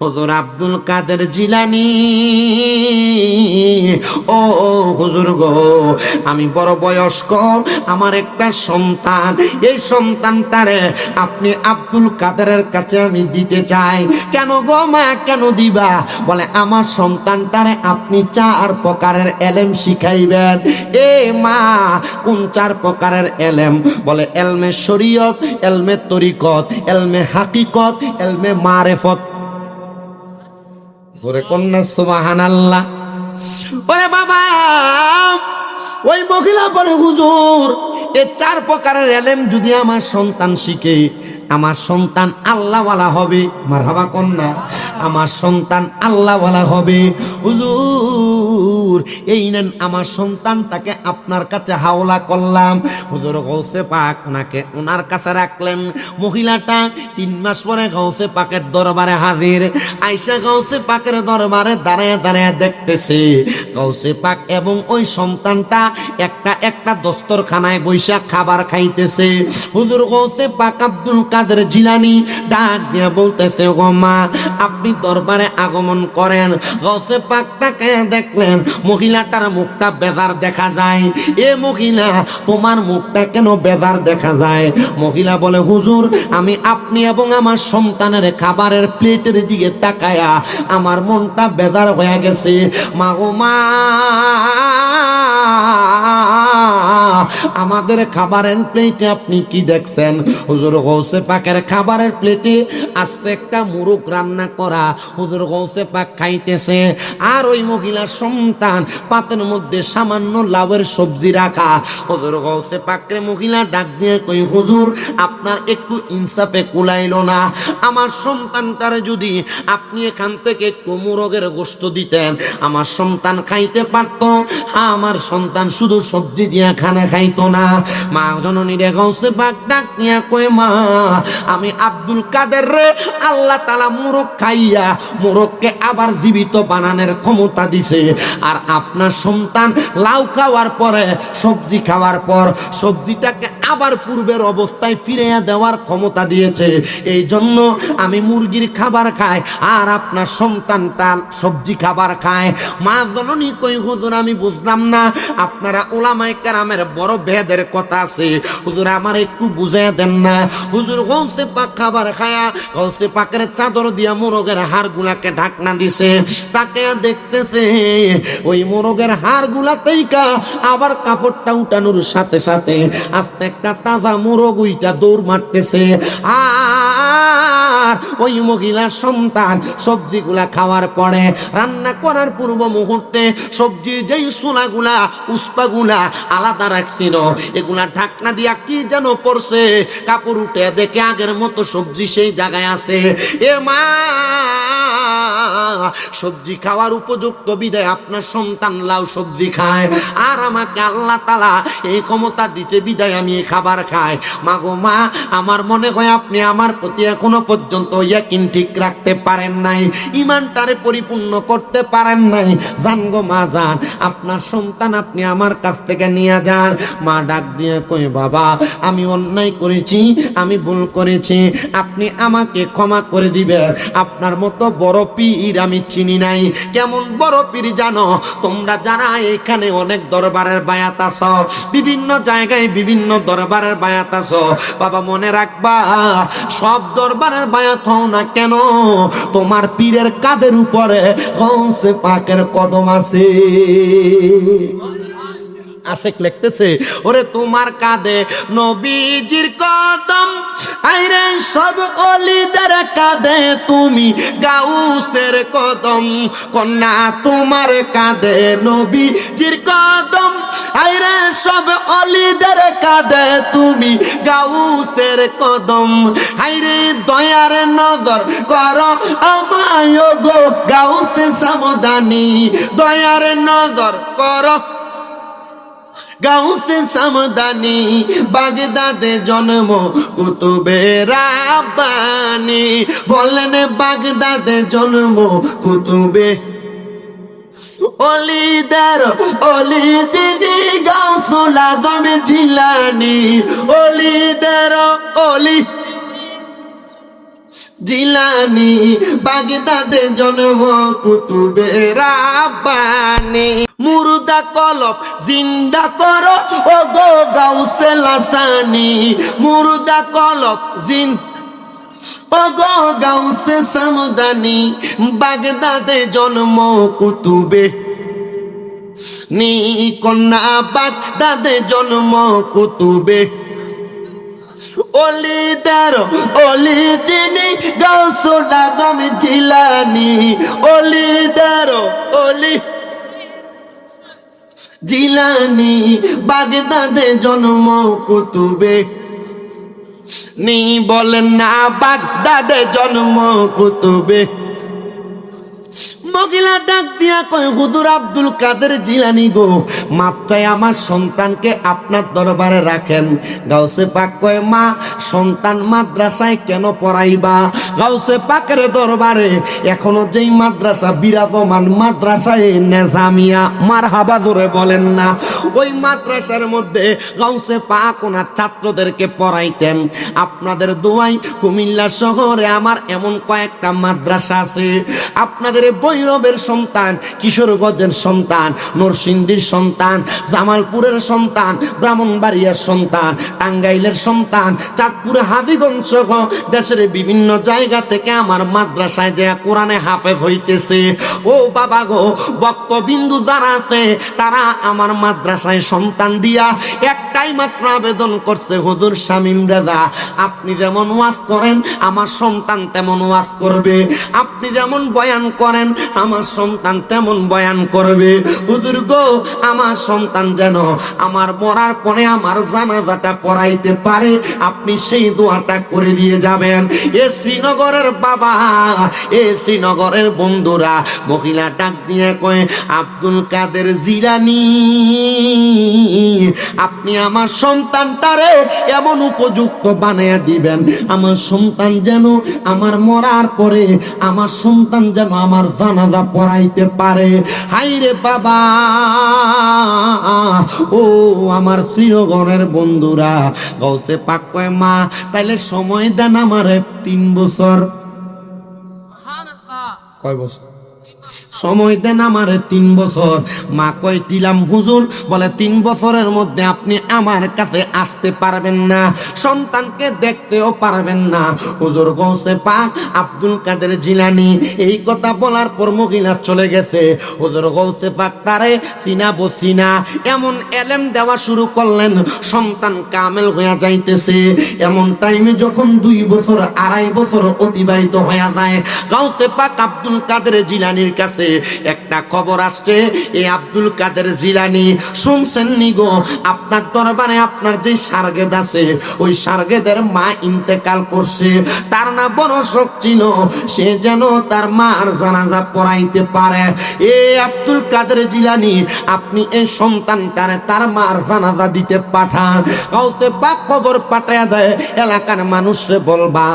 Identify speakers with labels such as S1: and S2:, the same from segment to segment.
S1: হুজুর আব্দুল কাদের জিলানী, ও হুজুর গো, আমি বড় বয়স্ক, আমার একটা সন্তান, এই সন্তানটারে আপনি আব্দুল কাদেরের কাছে আমি দিতে চাই। কেন গো মা, কেন দিবা? বলে আমার সন্তানটারে আপনি 4 প্রকারের এলেম শিখাইবেন। এ মা, কোন 4 প্রকারের এলেম? বলে এলমে শরীয়ত, এলমে তরিকত, এলমে হাকিকত, এলমে মারেফত। জোরে কন্যা সুবহানাল্লাহ। ওরে বাবা, ওই মহিলা বলে হুজুর, এই 4 প্রকারের এলেম যদি আমার সন্তান শিখে, আমার সন্তান আল্লাহওয়ালা হবে। মারহাবা কন্যা, আমার সন্তান আল্লাহওয়ালা হবে। হুজুর, এই নেন আমার সন্তানটাকে আপনার কাছে হাওলা করলাম। হুজুর গৌসে পাক ওনাকে ওনার কাছে রাখলেন। মহিলাটা 3 মাস পরে গৌসে পাকের দরবারে হাজির। আইসা গৌসে পাকের দরবারে দাঁড়ায় দাঁড়ায় দেখতেছে গৌসে পাক এবং ওই সন্তানটা একটা একটা দস্তরখানায় বৈশা খাবার খাইতেছে। হুজুর গৌসে পাক আব্দুল কাদের জিলানী ডাক দিয়ে বলতেছে, গো মা, আপনি দরবারে আগমন করেন। গৌসে পাক তাকে দেখলেন, মহিলাটার মুখটা বেজার দেখা যায়। এ মহিলা, তোমার মুখটা কেন বেজার দেখা যায়? মহিলা বলে, হুজুর, আমি আপনি এবং আমার সন্তানের খাবারের প্লেটের দিকে তাকায়া আমার মনটা বেজার হয়ে গেছে। মা গো মা, আমাদের খাবারের প্লেটে আপনি কি দেখছেন? হুজুর গৌসে পাকের খাবারের প্লেটে আস্তে একটা মুরগ রান্না করা। হুজুর গৌসে পাক খাইতেছে, আর ওই মহিলার সন্তান পাতের মধ্যে সামান্য লাউয়ের সবজি রাখা। হুজুর গৌসে পাকের মহিলা ডাক দিয়ে কই, হুজুর, আপনার একটু ইনসাফে কুলাইলো না? আমার সন্তানটার যদি আপনি এখান থেকে একটু মুরগের গোশত দিতেন, আমার সন্তান খাইতে পারতো। আমার সন্তান শুধু সবজি দিয়া খানা খাইতো না। মা জননী রে গৌসে পাক ডাক নিয়া কই, মা, আমি আব্দুল কাদের রে আল্লাহ তাআলা মুরগ খাইয়া মুরগকে আবার জীবিত বানানোর ক্ষমতা দিছে। আর আপনার সন্তান লাউ খাওয়ার পরে, সবজি খাওয়ার পর সবজিটাকে আবার পূর্বের অবস্থায় ফিরিয়ে দেওয়ার ক্ষমতা দিয়েছে। এই জন্য আমি মুরগির খাবার খাই, আর আপনার সন্তানটা সবজি খাবার খায়। মা জননী কই, হুজুর, আমি বুঝলাম না, আপনারা উলামায়ে কেরামের বড় ভেদের কথা আছে, হুজুর আমার একটু বুঝিয়ে দেন না। হুজুর গৌসে পাক খাবার খায়া গৌসে পাকের চাদর দিয়া মোরগের হাড়গুলাকে ঢাকনা দিছে। তাকে দেখতেছে ওই মোরগের হাড়গুলা তেইকা আবার কাপড়টা উঠানোর সাথে সাথে আস্তে একটা তাজা মোরগ উইটা দৌড় মারতেছে। আর ওই মহিলার সন্তান সবজিগুলা খাওয়ার পরে, রান্না করার পূর্ব মুহূর্তে সবজি যেই সোলাগুলা উস্পাগুলা আলাদা রাখছিল, এগুলা ঢাকনা দিয়া কি যেন পড়ছে, কাপড় উঠে দেখে আগের মতো সবজি সেই জায়গায় আছে। এ মা, সবজি খাওয়ার উপযুক্ত বিধায় আপনার সন্তান লাউ সবজি খায়, আর আমাকে আল্লাহ তাআলা এই ক্ষমতা দিতে বিধায় আমি এই খাবার খাই। মা গো মা, আমার মনে হয় আপনি আমার প্রতি এখনো পর্যন্ত ইয়াকিন ঠিক রাখতে পারেন নাই, ইমানটারে পরিপূর্ণ করতে পারেন নাই। জান গো মা, যান, আপনার সন্তান আপনি আমার কাছ থেকে নিয়ে যান। মা ডাক দিয়ে কই, বাবা, আমি অন্যায় করেছি, আমি ভুল করেছি, আপনি আমাকে ক্ষমা করে দিবেন। আপনার মতো বড় পীর আমি চিনি নাই। কেমন বড় পীর জানো? তোমরা যারা এখানে অনেক দরবারের বায়াত আছো, বিভিন্ন জায়গায় বিভিন্ন দরবারের বায়াত আছো, বাবা মনে রাখবা, সব দরবারের বায়াত হও না কেন, তোমার পীরের কাদের উপরে গৌসে পাকের কদম আছে। আশেক লিখতেছে, ওরে তোমার কাঁধে নবীজির কদম, আইরে সব ওলিদের কাঁধে তুমি গাউসের কদম। কন্যা তোমার কাঁধে নবীজির কদম, আইরে সব ওলিদের কাঁধে তুমি গাউসের কদম। আইরে দয়ার নজর করো আমায় গো গাউসে সামদানি, দয়ার নজর করো গাউসে সামদানি। বাগদাদে জন্ম কুতুবে রাব্বানি, বলেন বাগদাদে জন্ম কুতুবে অলিদের অলি তিনি গাউসুল আজম জিলানী, অলিদের অলি জিলানি বাগদাদে জন্ম কুতুবে রাব্বানি মুর্দা কলব জিন্দা করো ও গো গাউসে লাসানি মুর্দা কলব ও গো গাউসে সামদানি বাগদাদে জন্ম কুতুবে নি কন্যা বাগদাদে জন্ম কুতুবে অলিদার অলি চিনি গাউসুল আজম জিলানি অলিদার অলি জিলানি বাগদাদে জন্ম কুতুবে নি বলেন না বাগদাদে জন্ম কুতুবে মহিলা ডাক দিয়া কয় হুজুর আব্দুল কাদের জিলানী গো মাত্রই আমার সন্তানকে আপনার দরবারে রাখেন। গাউসে পাক কয় মা সন্তান মাদ্রাসায় কেন পড়াইবা? গাউসে পাকের দরবারে এখনো যেই মাদ্রাসা বিরাজমান মাদ্রাসায় নেজামিয়া মারহাবা জোরে বলেন না, ওই মাদ্রাসার মধ্যে গাউসে পাক ওনার ছাত্রদেরকে পড়াইতেন। আপনাদের দোয়াই কুমিল্লা শহরে আমার এমন কয়েকটা মাদ্রাসা আছে। আপনাদের ভৈরবের সন্তান, কিশোরগঞ্জের সন্তান, নরসিংদীর সন্তান, জামালপুরের সন্তান, ব্রাহ্মণবাড়িয়ার সন্তান, টাঙ্গাইলের সন্তান, চাঁদপুরে হাদিগঞ্জ সহ দেশের বিভিন্ন জায়গা থেকে আমার মাদ্রাসায় যে কোরআনে হাফেজ হইতেছে। ও বাবা গো, বক্তবিন্দু যারা আছে তারা আমার মাদ্রাসায় সন্তান দিয়া একটাই মাত্র আবেদন করছে, হুজুর শামীম রাজা আপনি যেমন ওয়াজ করেন আমার সন্তান তেমন ওয়াজ করবে, আপনি যেমন বয়ান করেন আমার সন্তান তেমন বয়ান করবে। হুজুর গো, আমার সন্তান যেন আমার মরার পরে আমার জানাজাটা পড়াইতে পারে, আপনি সেই দোয়াটা করে দিয়ে যাবেন। এ শ্রীনগরের বাবা, এ শ্রীনগরের বন্ধুরা, মহিলা ডাক দিয়ে কয় আব্দুল কাদের জিলানী আপনি আমার সন্তানটারে এমন উপযুক্ত বানিয়ে দিবেন, আমার সন্তান যেন আমার মরার পরে আমার সন্তান যেন আমার জানাজা পড়াইতে পারে। হাইরে বাবা, ও আমার শ্রীনগরের বন্ধুরা, গাউসে পাক কয় মা তাইলে সময় দেন আমারে 3 বছর। কয় বছর সময় দেন আমারে? 3 বছর। মা কয় দিলাম হুজুর। বলে 3 বছরের মধ্যে আপনি আমার কাছে আসতে পারবেন না, সন্তানকে দেখতেও পারবেন না। হুজুর গাউসে পাক আব্দুল কাদের জিলানী এই কথা বলার পর মহিলা চলে গেছে। হুজুর গাউসে পাক তারে চিনা বসিনা এমন এলেম দেওয়া শুরু করলেন, সন্তান কামেল হইয়া যাইতেছে। এমন টাইমে যখন 2 বছর 2.5 বছর অতিবাহিত হয়ে যায়, গাউসে পাক আব্দুল কাদের জিলানীর কাছে একটা খবর আসছে, এই আব্দুল কাদের জিলানী শুনছেন নি গো, আপনার দরবারে আপনার যে সারগেদ আছে ওই সারগেদের মা ইন্তেকাল করছে, তার না বড় শখ ছিল সে যেন তার মার জানাজা পড়াইতে পারে। এ আব্দুল কাদের জিলানী আপনি এই সন্তানটারে তার মার জানাজা দিতে পাঠান। গাউসে পাক খবর পাঠায় দেয়, এলাকার মানুষরে বলবা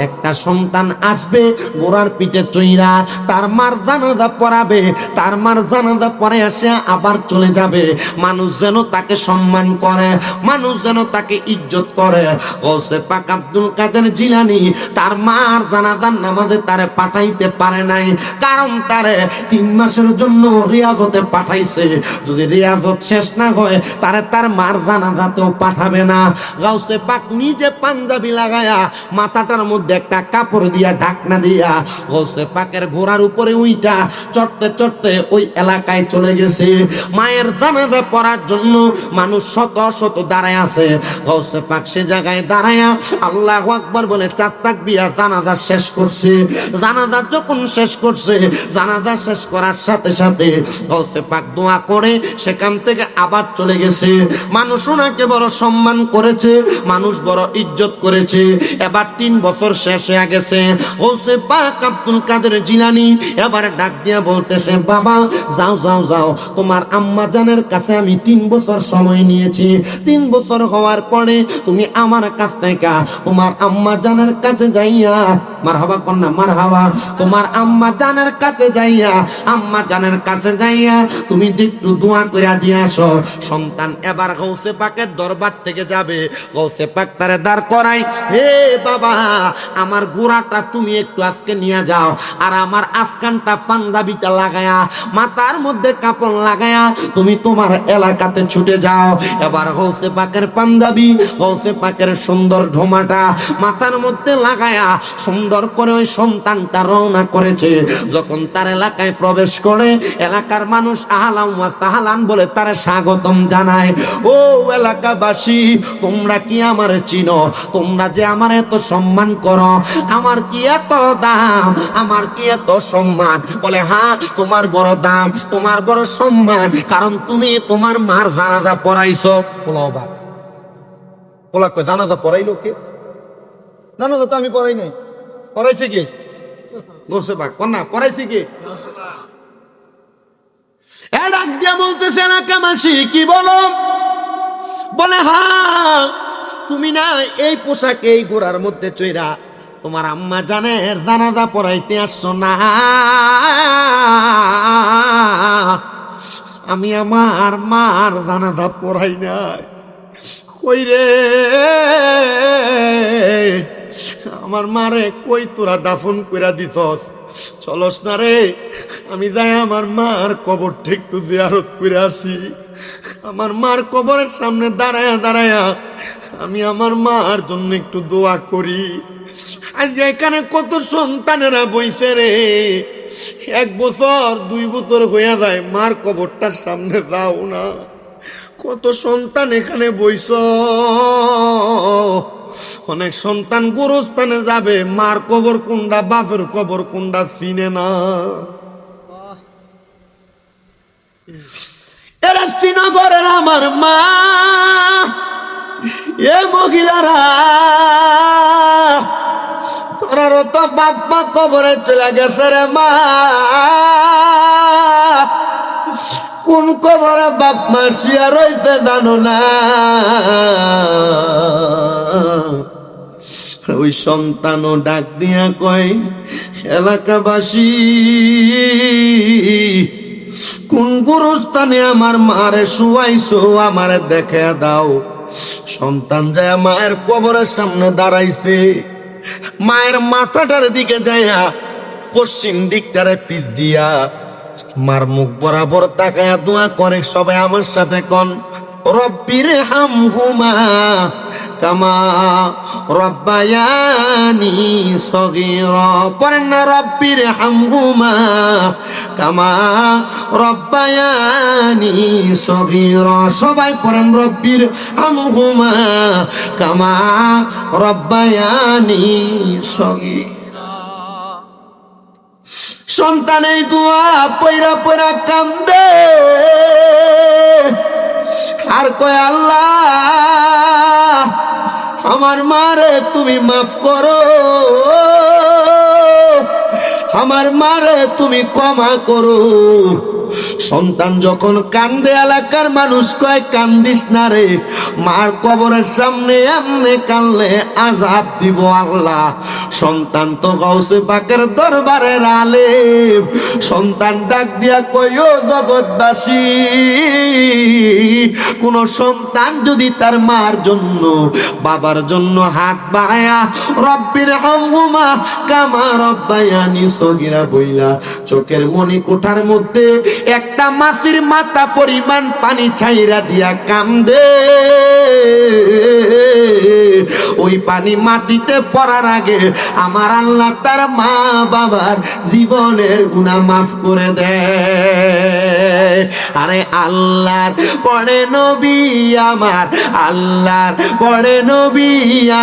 S1: একটা সন্তান আসবে গোড়ার পিঠে চইরা তার মার জানাজা পড়াবে, তার মার জানাজা পরে আসে আবার চলে যাবে, মানুষ যেন তাকে সম্মান করে, মানুষ যেন তাকে ইজ্জত করে। গাউসে পাক আব্দুল কাদের জিলানী তার মার জানাজার নামাজে তারে পাঠাইতে পারে নাই, কারণ তারে 3 মাসের জন্য রিয়াজতে পাঠাইছে। যদি রিয়াজত শেষ না হয় তারে তার মার জানাজাতেও পাঠাবে না। গাউসে পাক নিজে পাঞ্জাবি লাগায়া মাথাটার মধ্যে একটা কাপড় দিয়া ঢাকনা দিয়া গাউসে পাকের ঘোড়ার উপরে উইটা চড়তে চড়তে ওই এলাকায় চলে গেছে। মায়ের জানাজা পড়ার জন্য মানুষ শত শত দাঁড়ায় আছে। গাউসে পাক সে জায়গায় দাঁড়ায়া আল্লাহু আকবার বলে 4 তাকবীর জানাজা শেষ করছে। জানাজা যখন শেষ করছে, জানাজা শেষ করার সাথে সাথে গাউসে পাক দোয়া করে সেখান থেকে আবার চলে গেছে। মানুষ ওনাকে বড় সম্মান করেছে, মানুষ বড় ইজ্জত করেছে। এবার 3 বছর শেষ হয়ে গেছে। গাউসে পাক আব্দুল কাদের জিলানী এবার ডাক দিয়া বলতেছে, বাবা যাও যাও যাও, তোমার আম্মা জানের কাছে আমি 3 বছর সময় নিয়েছি। 3 বছর হওয়ার পরে তুমি আমার কাছ থেকে তোমার আম্মা জানের কাছে যাইয়া, মারহাবা কন্যা মারহাবা, তোমার আম্মা জানের কাছে যাইয়া, আম্মা জানের কাছে যাইয়া তুমি একটু দোয়া কইরা দিয়ে আসো। সন্তান এবার গৌসে পাকের দরবার থেকে যাবে, গৌসে পাক তারে দাঁড় করাই, হে বাবা আমার গোড়াটা তুমি একটু আজকে নিয়ে যাও, আর আমার আফগানটা পাঞ্জাবিটা লাগায়া, মাথার মধ্যে কাপড় লাগায়া তুমি তোমার এলাকাতে ছুটে যাও। এবার গৌসে পাকের পাঞ্জাবি, গৌসে পাকের সুন্দর ঢোমাটা মাথার মধ্যে লাগায়া সুন্দর করে ওই সন্তানটা রওনা করেছে। যখন তার এলাকায় প্রবেশ করে, এলাকার মানুষ আহলান ওয়া সাহলান বলে তার স্বাগতম জানায়। ও এলাকাবাসী, তোমরা কি আমার চিনো? তোমরা যে আমার এত সম্মান করো, আমার কি এত দাম, আমার কি এত সম্মান? বলে হ্যাঁ, তোমার বড় দাম, তোমার বড় সম্মান, কারণ তুমি তোমার মার জানাজা পড়াইছো। বলা কয় জানাজা পড়াইলো কে? জানাজা তো আমি পড়াই নাই। পড়াইছে কি? গৌসে পাক কন্যা পড়াইছে কি? ডাক দিয়া বলতেছে, এলাকাবাসী কি বলো? বলে হ্যাঁ, তুমি না এই পোশাকে এই গোড়ার মধ্যে চইরা তোমার আম্মা জানের জানাজা পড়াইতে আসছো না? আমি আমার মার জানাজা পড়াই নাই। কই রে আমার মারে, কই তোরা দাফন কইরা দিছস? চলস না রে, আমি যাই আমার মার কবরটা একটু জিয়ারত করে আসি। আমার মার কবরের সামনে দাঁড়ায়া দাঁড়ায়া আমি আমার মার জন্য একটু দোয়া করি। আজ এখানে কত সন্তানেরা বইছে রে, 1 বছর 2 বছর হইয়া যায়, মার কবরটার সামনে যাও না। কত সন্তান এখানে বইছ, অনেক সন্তান গোরস্থানে যাবে, মার কবর কোনটা বাপের কবর কোনটা চিনে না। এরা শ্রীনগরের আমার মা, এ মহিলারা তোরারও তো বাপ্পা কবরে চলে গেছে রে মা। কোন কবরে বাপ মা শুয়া রইতে জানো না? ওই সন্তানও ডাক দিয়া কয়, এলাকাবাসী কোন গুরুস্থানে আমার মারে শুয়াইছো, আমারে দেখে দাও। সন্তান যায় মায়ের কবরের সামনে দাঁড়াইছে, মায়ের মাথাটার দিকে যাইয়া পশ্চিম দিকটারে পিছ দিয়া মার মুখ বরাবর তাকায়া দোয়া করে। সবাই আমার সাথে কোন, রব্বির হামহুমা কামা রব্বায়ানি সগীরা। পড়েন না, রব্বির হামহুমা কামা রব্বায়ানি সগীরা। সবাই পড়েন, রব্বির হামহুমা কামা রব্বায়ানি সগীরা। সন্তান এই দোয়া পয়রা পয়রা কান্দে আর কয়, আল্লাহ আমার মারে তুমি মাফ করো, আমার মারে তুমি ক্ষমা করো। সন্তান যখন কান্দে, এলাকার মানুষ কয়, কান্দিস না রে, মার কবরের সামনে এমনে কানলে আযাব দিব আল্লাহ। সন্তান তো গাউসে পাকের দরবারের আলেম। সন্তান ডাক দিয়া কয়, ও জগৎবাসী, কোন সন্তান যদি তার মার জন্য বাবার জন্য হাত বাড়ায়া রব্বির হামহুমা কামা রব্বায়ানি সগীরা বইলা চোখের মনি কোঠার মধ্যে একটা মাছির মাথা পরিমাণ পানি ছাইরা দিয়া কান্দে, ওই পানি মাটিতে পড়ার আগে আমার আল্লাহ তার মা বাবার জীবনের গুনাহ মাফ করে দেয়। আরে আল্লাহর পড়ে নবী আমার, আল্লাহর পড়ে নবী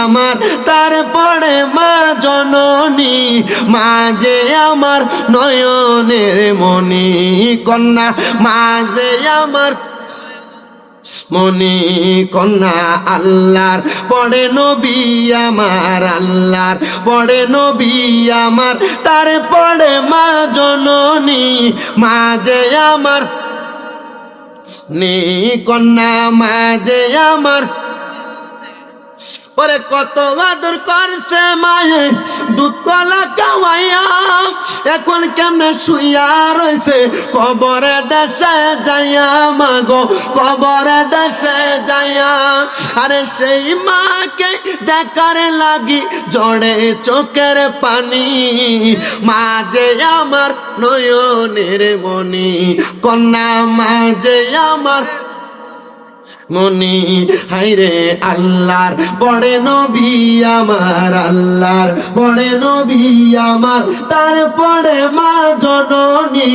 S1: আমার, তারপরে মা জননী, মা যে আমার নয়নের মনি, কন্যা মা যে আমার মনি কন্যা। আল্লাহর পড়ে নবী আমার, আল্লাহর পড়ে নবী আমার, তারপরে মা জননী মাঝে আমার নি কন্যা মাঝে আমার ওরে কত আদর করছে মায়ে দুধ কলা খাওয়াইয়া এখন কেমনে শুইয়া রইছে কবরে দেশে যাইয়া মাগো কবরে দেশে যাইয়া আরে সেই মাকে দেখার লাগি জড়ে চোখের পানি মাঝে আমার নয়নের মনি কন্যা মাঝে আমার মনি হাইরে আল্লাহর বড় নবী আমার আল্লাহর বড় নবী আমার তারপরে মা জননী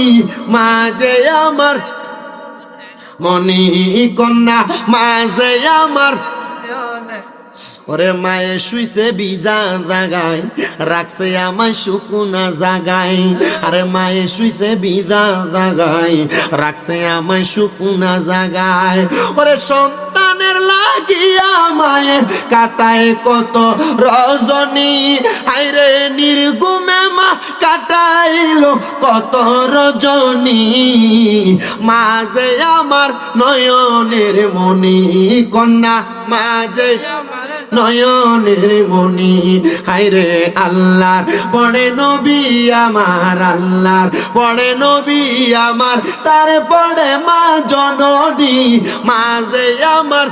S1: মাঝে আমার মনি কন্যা মাঝে আমার ওরে মায়ে শুইছে বিজা জাগায় রাখছে আমায় শুকুনা জাগায় আরে মায়ে শুইছে বিজা জাগায় রাখছে আমায় শুকুনা জাগায় ওরে সন্তানের লাগিয়া মায়ের কাটায় কত রজনী হাইরে নির্গুমে মা কাটাইলো কত রজনী মাঝে আমার নয়নের মনি কন্যা মাঝে নয়নের মনি হাইরে আল্লাহর বড় নবী আমার আল্লাহর বড় নবী আমার তারপরে মা জননী মাঝে আমার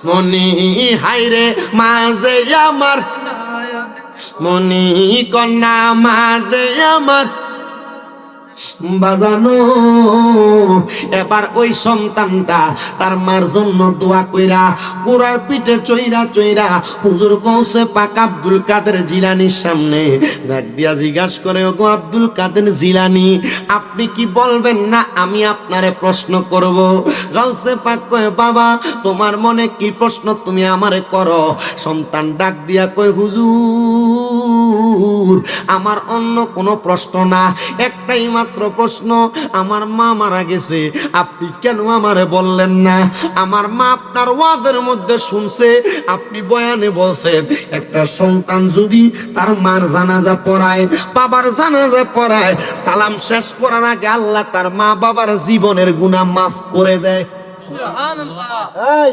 S1: মনি হাইরে মাঝে আমার মনি কন্যা মাঝে আমার বাজানো এবার ওই সন্তানটা তার মার জন্য দোয়া কইরা গোড়ার পিঠে চইরা চইরা হুজুর গৌসে পাক আব্দুল কাদের জিলানির সামনে ডাক দিয়া জিজ্ঞাসা করে ওগো আব্দুল কাদের জিলানি আপনি কি বলবেন না আমি আপনারে প্রশ্ন করব গৌসে পাক কয় বাবা তোমার মনে কি প্রশ্ন তুমি আমারে করো সন্তান ডাক দিয়া কয় হুজুর আমার অন্য কোনো প্রশ্ন না একটাই মাত্র প্রশ্ন আমার মা মারা গেছে আপনি কেন আমারে বললেন না আমার মা আপনার ওয়াজের মধ্যে শুনছে আপনি বয়ানে বলছেন একটা সন্তান যদি তার মার জানাজা পড়ায় বাবার জানাজা পড়ায় সালাম শেষ করার আগে আল্লাহ তার মা বাবার জীবনের গুনাহ মাফ করে দেয় সুবহানাল্লাহ এই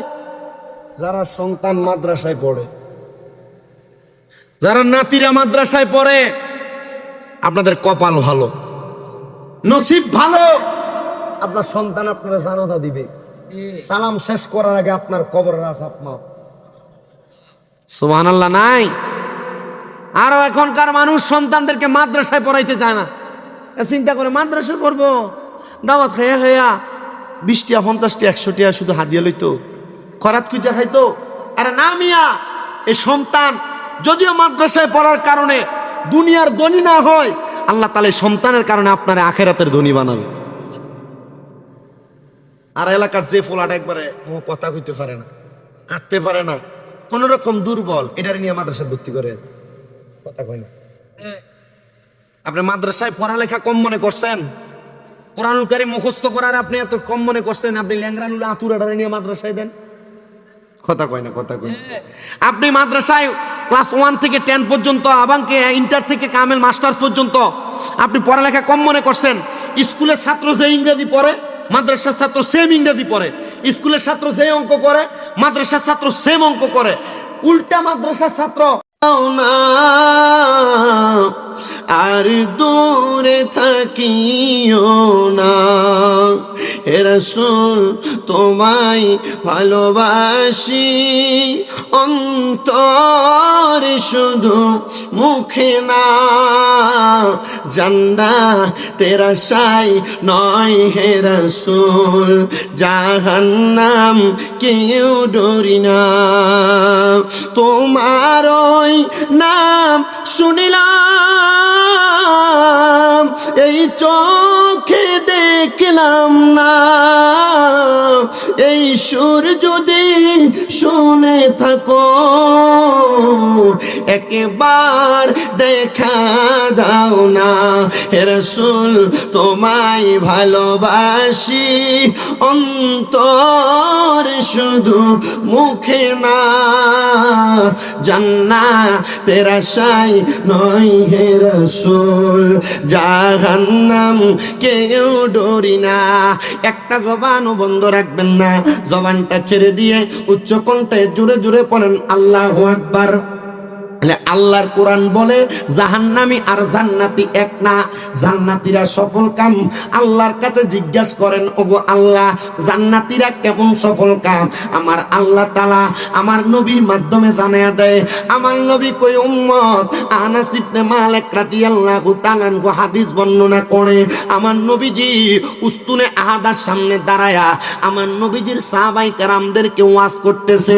S1: যারা সন্তান মাদ্রাসায় পড়ে যারা নাতিরা মাদ্রাসায় পড়ে আপনাদের কপাল ভালো নসিব ভালো আপনার সন্তান আপনারা জানাজা দিবে সালাম শেষ করার আগে আপনার কবরের আযাব মাফ সুবহানাল্লাহ নাই আর এখনকার মানুষ সন্তানদেরকে মাদ্রাসায় পড়াইতে চায় না চিন্তা করে মাদ্রাসা করব দাওয়াত খাইয়া খাইয়া 20 টিয়া 50 টিয়া 100 টিয়া শুধু হাদিয়া লইতো খরাত খুঁজা খাইতো আরে না মিয়া এই সন্তান যদিও মাদ্রাসায় পড়ার কারণে দুনিয়ার ধনী না হয় আল্লাহ তাআলা সন্তানের কারণে আপনার আখিরাতের ধনী বানাবে আর এলাকার যে ফোলাটা একবারে কথা কইতে পারে না আটতে পারে না কোন রকম দুর্বল এটার নিয়ে মাদ্রাসায় ভর্তি করে কথা কয় না আপনি মাদ্রাসায় পড়ালেখা কম মনে করছেন কোরআনুল কারীম মুখস্থ করার আপনি এত কম মনে করছেন আপনি ল্যাংরানুল আতুরাটারে নিয়ে মাদ্রাসায় দেন কথা কয় না কথা কয় আপনি মাদ্রাসায় ক্লাস 1 থেকে 10 পর্যন্ত আবাংকে ইন্টার থেকে কামেল মাস্টার্স পর্যন্ত আপনি পড়ালেখা কম মনে করছেন স্কুলের ছাত্র যে ইংরেজি পড়ে মাদ্রাসার ছাত্র সেম ইংরেজি পড়ে স্কুলের ছাত্র যে অঙ্ক করে মাদ্রাসার ছাত্র সেম অঙ্ক করে উল্টা মাদ্রাসার ছাত্র আর দূরে থাকিও না হে রাসূল তোমায় ভালোবাসি অন্তরে শুধু মুখে না জান্নাতের আশায় নয় হে রাসূল জাহান্নাম কেউ ডরি না তোমার ওই নাম শুনিলাম এই চোখে দেখলাম না, এই সুর যদি শুনে থাকো একবার দেখা দাও না। হে রাসূল তোমায় ভালোবাসি অন্তর শুধু মুখে না, জান্নাতের আশায় নয় হে রাসূল, জাহান্নাম কেউ ডরি না। একটা জবানও বন্ধ রাখবেন না, জবানটা ছেড়ে দিয়ে উচ্চ কণ্ঠে জোরে জোরে পড়েন আল্লাহু আকবার। আল্লাহর কোরআন বলে জাহান্নামী আর জান্নাতি এক না, জান্নাতীরা সফল কাম। আল্লাহর কাছে জিজ্ঞাসা করেন, ওগো আল্লাহ জান্নাতীরা কেমন সফল কাম? আমার আল্লাহ তাআলা আমার নবীর মাধ্যমে জানায়া দেয়। আমার নবী কই উম্মত আনাস ইবনে মালিক রাদিয়াল্লাহু তাআলা আনহু হাদিস বর্ণনা করে, আমার নবীজি উস্তুনে আহাদার সামনে দাঁড়ায়া আমার নবীজির সাহাবায়ে কেরামদেরকে ওয়াজ করতেছে।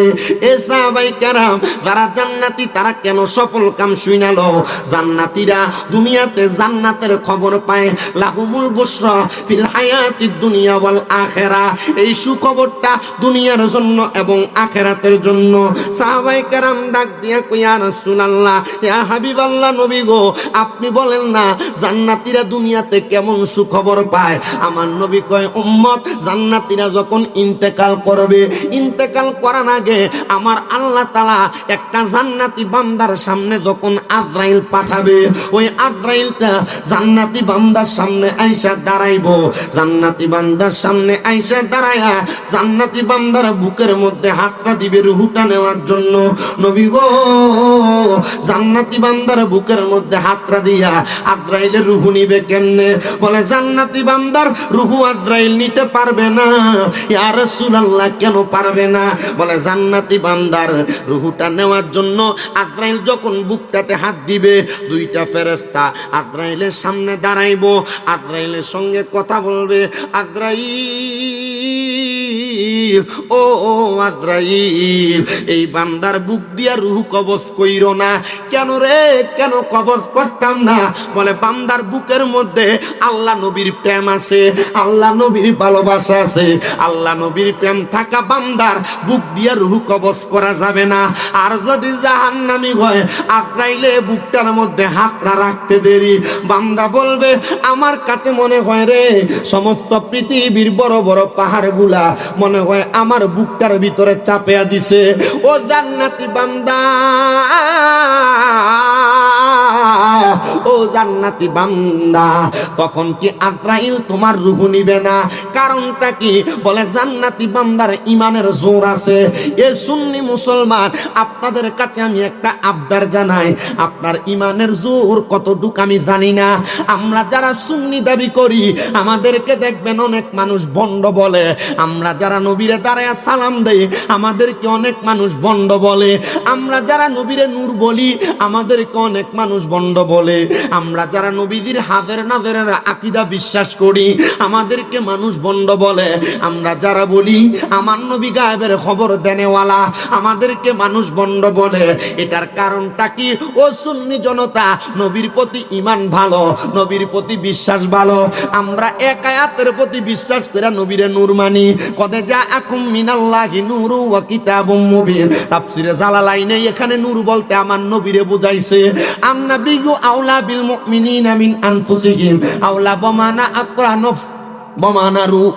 S1: এ সাহাবায়ে কেরাম যারা জান্নাতি তারা কেন সফল কাম শুনালো? জান্নাতীরা দুনিয়াতে জান্নাতের খবর পায়, লাহুমুল বুশরা ফিল হায়াতিদ দুনিয়া ওয়াল আখিরা। এই সুখবরটা দুনিয়ার জন্য এবং আখিরাতের জন্য। সাহাবায়ে কেরাম ডাক দিয়া কই, ইয়া রাসূলুল্লাহ, ইয়া হাবিবাল্লাহ, নবী গো আপনি বলেন না জান্নাতীরা দুনিয়াতে কেমন সুখবর পায়? আমার নবী কয়, উম্মত জান্নাতীরা যখন ইন্তেকাল করবে, ইন্তেকাল করার আগে আমার আল্লাহ তাআলা একটা জান্নাতি বান্দার সামনে যখন আজরাইল পাঠাবে, ওই আজরাইলটা জান্নাতি বান্দার সামনে আইসা দাঁড়াইবো। জান্নাতি বান্দার সামনে আইসা দাঁড়ায়া জান্নাতি বান্দার বুকের মধ্যে হাতটা দিবে রুহুটা নেওয়ার জন্য। নবী গো জান্নাতি বান্দার বুকের মধ্যে হাতটা দিয়া আজরাইলের রুহু নিবে কেমনে? বলে জান্নাতি বান্দার রুহু আজরাইল নিতে পারবে না। ইয়া রাসূলুল্লাহ কেন পারবে না? বলে জান্নাতি বান্দার রুহুটা নেওয়ার জন্য আজরাইল যখন বুকটাতে হাত দিবে, দুইটা ফেরেশতা আজরাইলের সামনে দাঁড়াইবো, আজরাইলের সঙ্গে কথা বলবে। আজরাইল, ও আজরাইল, এই বান্দার বুক দিয়া রূহ কবজ কইরো না। কেন রে, কেন কবজ করতাম না? বলে বান্দার বুকের মধ্যে আল্লাহ নবীর প্রেম আছে, আল্লাহ নবীর ভালোবাসা আছে। আল্লাহ নবীর প্রেম থাকা বান্দার বুক দিয়া রূহ কবজ করা যাবে না। আর যদি জাহান্নামী হয় আজরাইলে বুকটার মধ্যে হাতটা রাখতে দেরি, বান্দা বলবে আমার কাছে মনে হয় রে সমস্ত পৃথিবীর বড় বড় পাহাড়গুলা মনে হয় আমার বুকটার ভিতরে চাপিয়া দিছে। ও জান্নাতি বান্দা, ও জান্নাতি বান্দা, তখন কি আজরাইল তোমার রূহ নিবে না? কারণটা কি? বলে জান্নাতি বান্দার ইমানের জোর আছে। এ সুন্নি মুসলমান, আপনাদের কাছে আমি একটা আবদার জানাই, আপনার ইমানের জোর কতটুকু আমি জানি না। আমরা যারা সুন্নি দাবি করি আমাদেরকে দেখবেন অনেক মানুষ ভণ্ড বলে। আমরা যারা নবীরে দাঁড়ায় সালাম দেই আমাদেরকে অনেক মানুষ ভণ্ড বলে। আমরা যারা নবীরে নূর বলি আমাদেরকে অনেক মানুষ ভণ্ড বলে। আমরা যারা নবীজির হাজের নাজেরের আকীদা বিশ্বাস করি আমাদেরকে মানুষ ভণ্ড বলে। আমরা যারা বলি আমার নবী গায়েবের খবর দেনেওয়ালা আমাদেরকে মানুষ ভণ্ড বলে। এটার কারণটা কি? ও সুন্নি জনতা, নবীর প্রতি ঈমান ভালো, নবীর প্রতি বিশ্বাস ভালো। আমরা এক আয়াতের প্রতি বিশ্বাস করে নবীরে নূর মানি। কদে জাআকুম মিনাল্লাহি নূরু ওয়া কিতাবুম মুবিন। তাফসীরে জালালাইনে এখানে নূর বলতে আমার নবীরে বুঝাইছে। আন-নাবিয়্যু আওলা বিল মুমিনিনা মিন আনফুসিহিম আওলা বমানা আকরা নফস বমানা রূহ।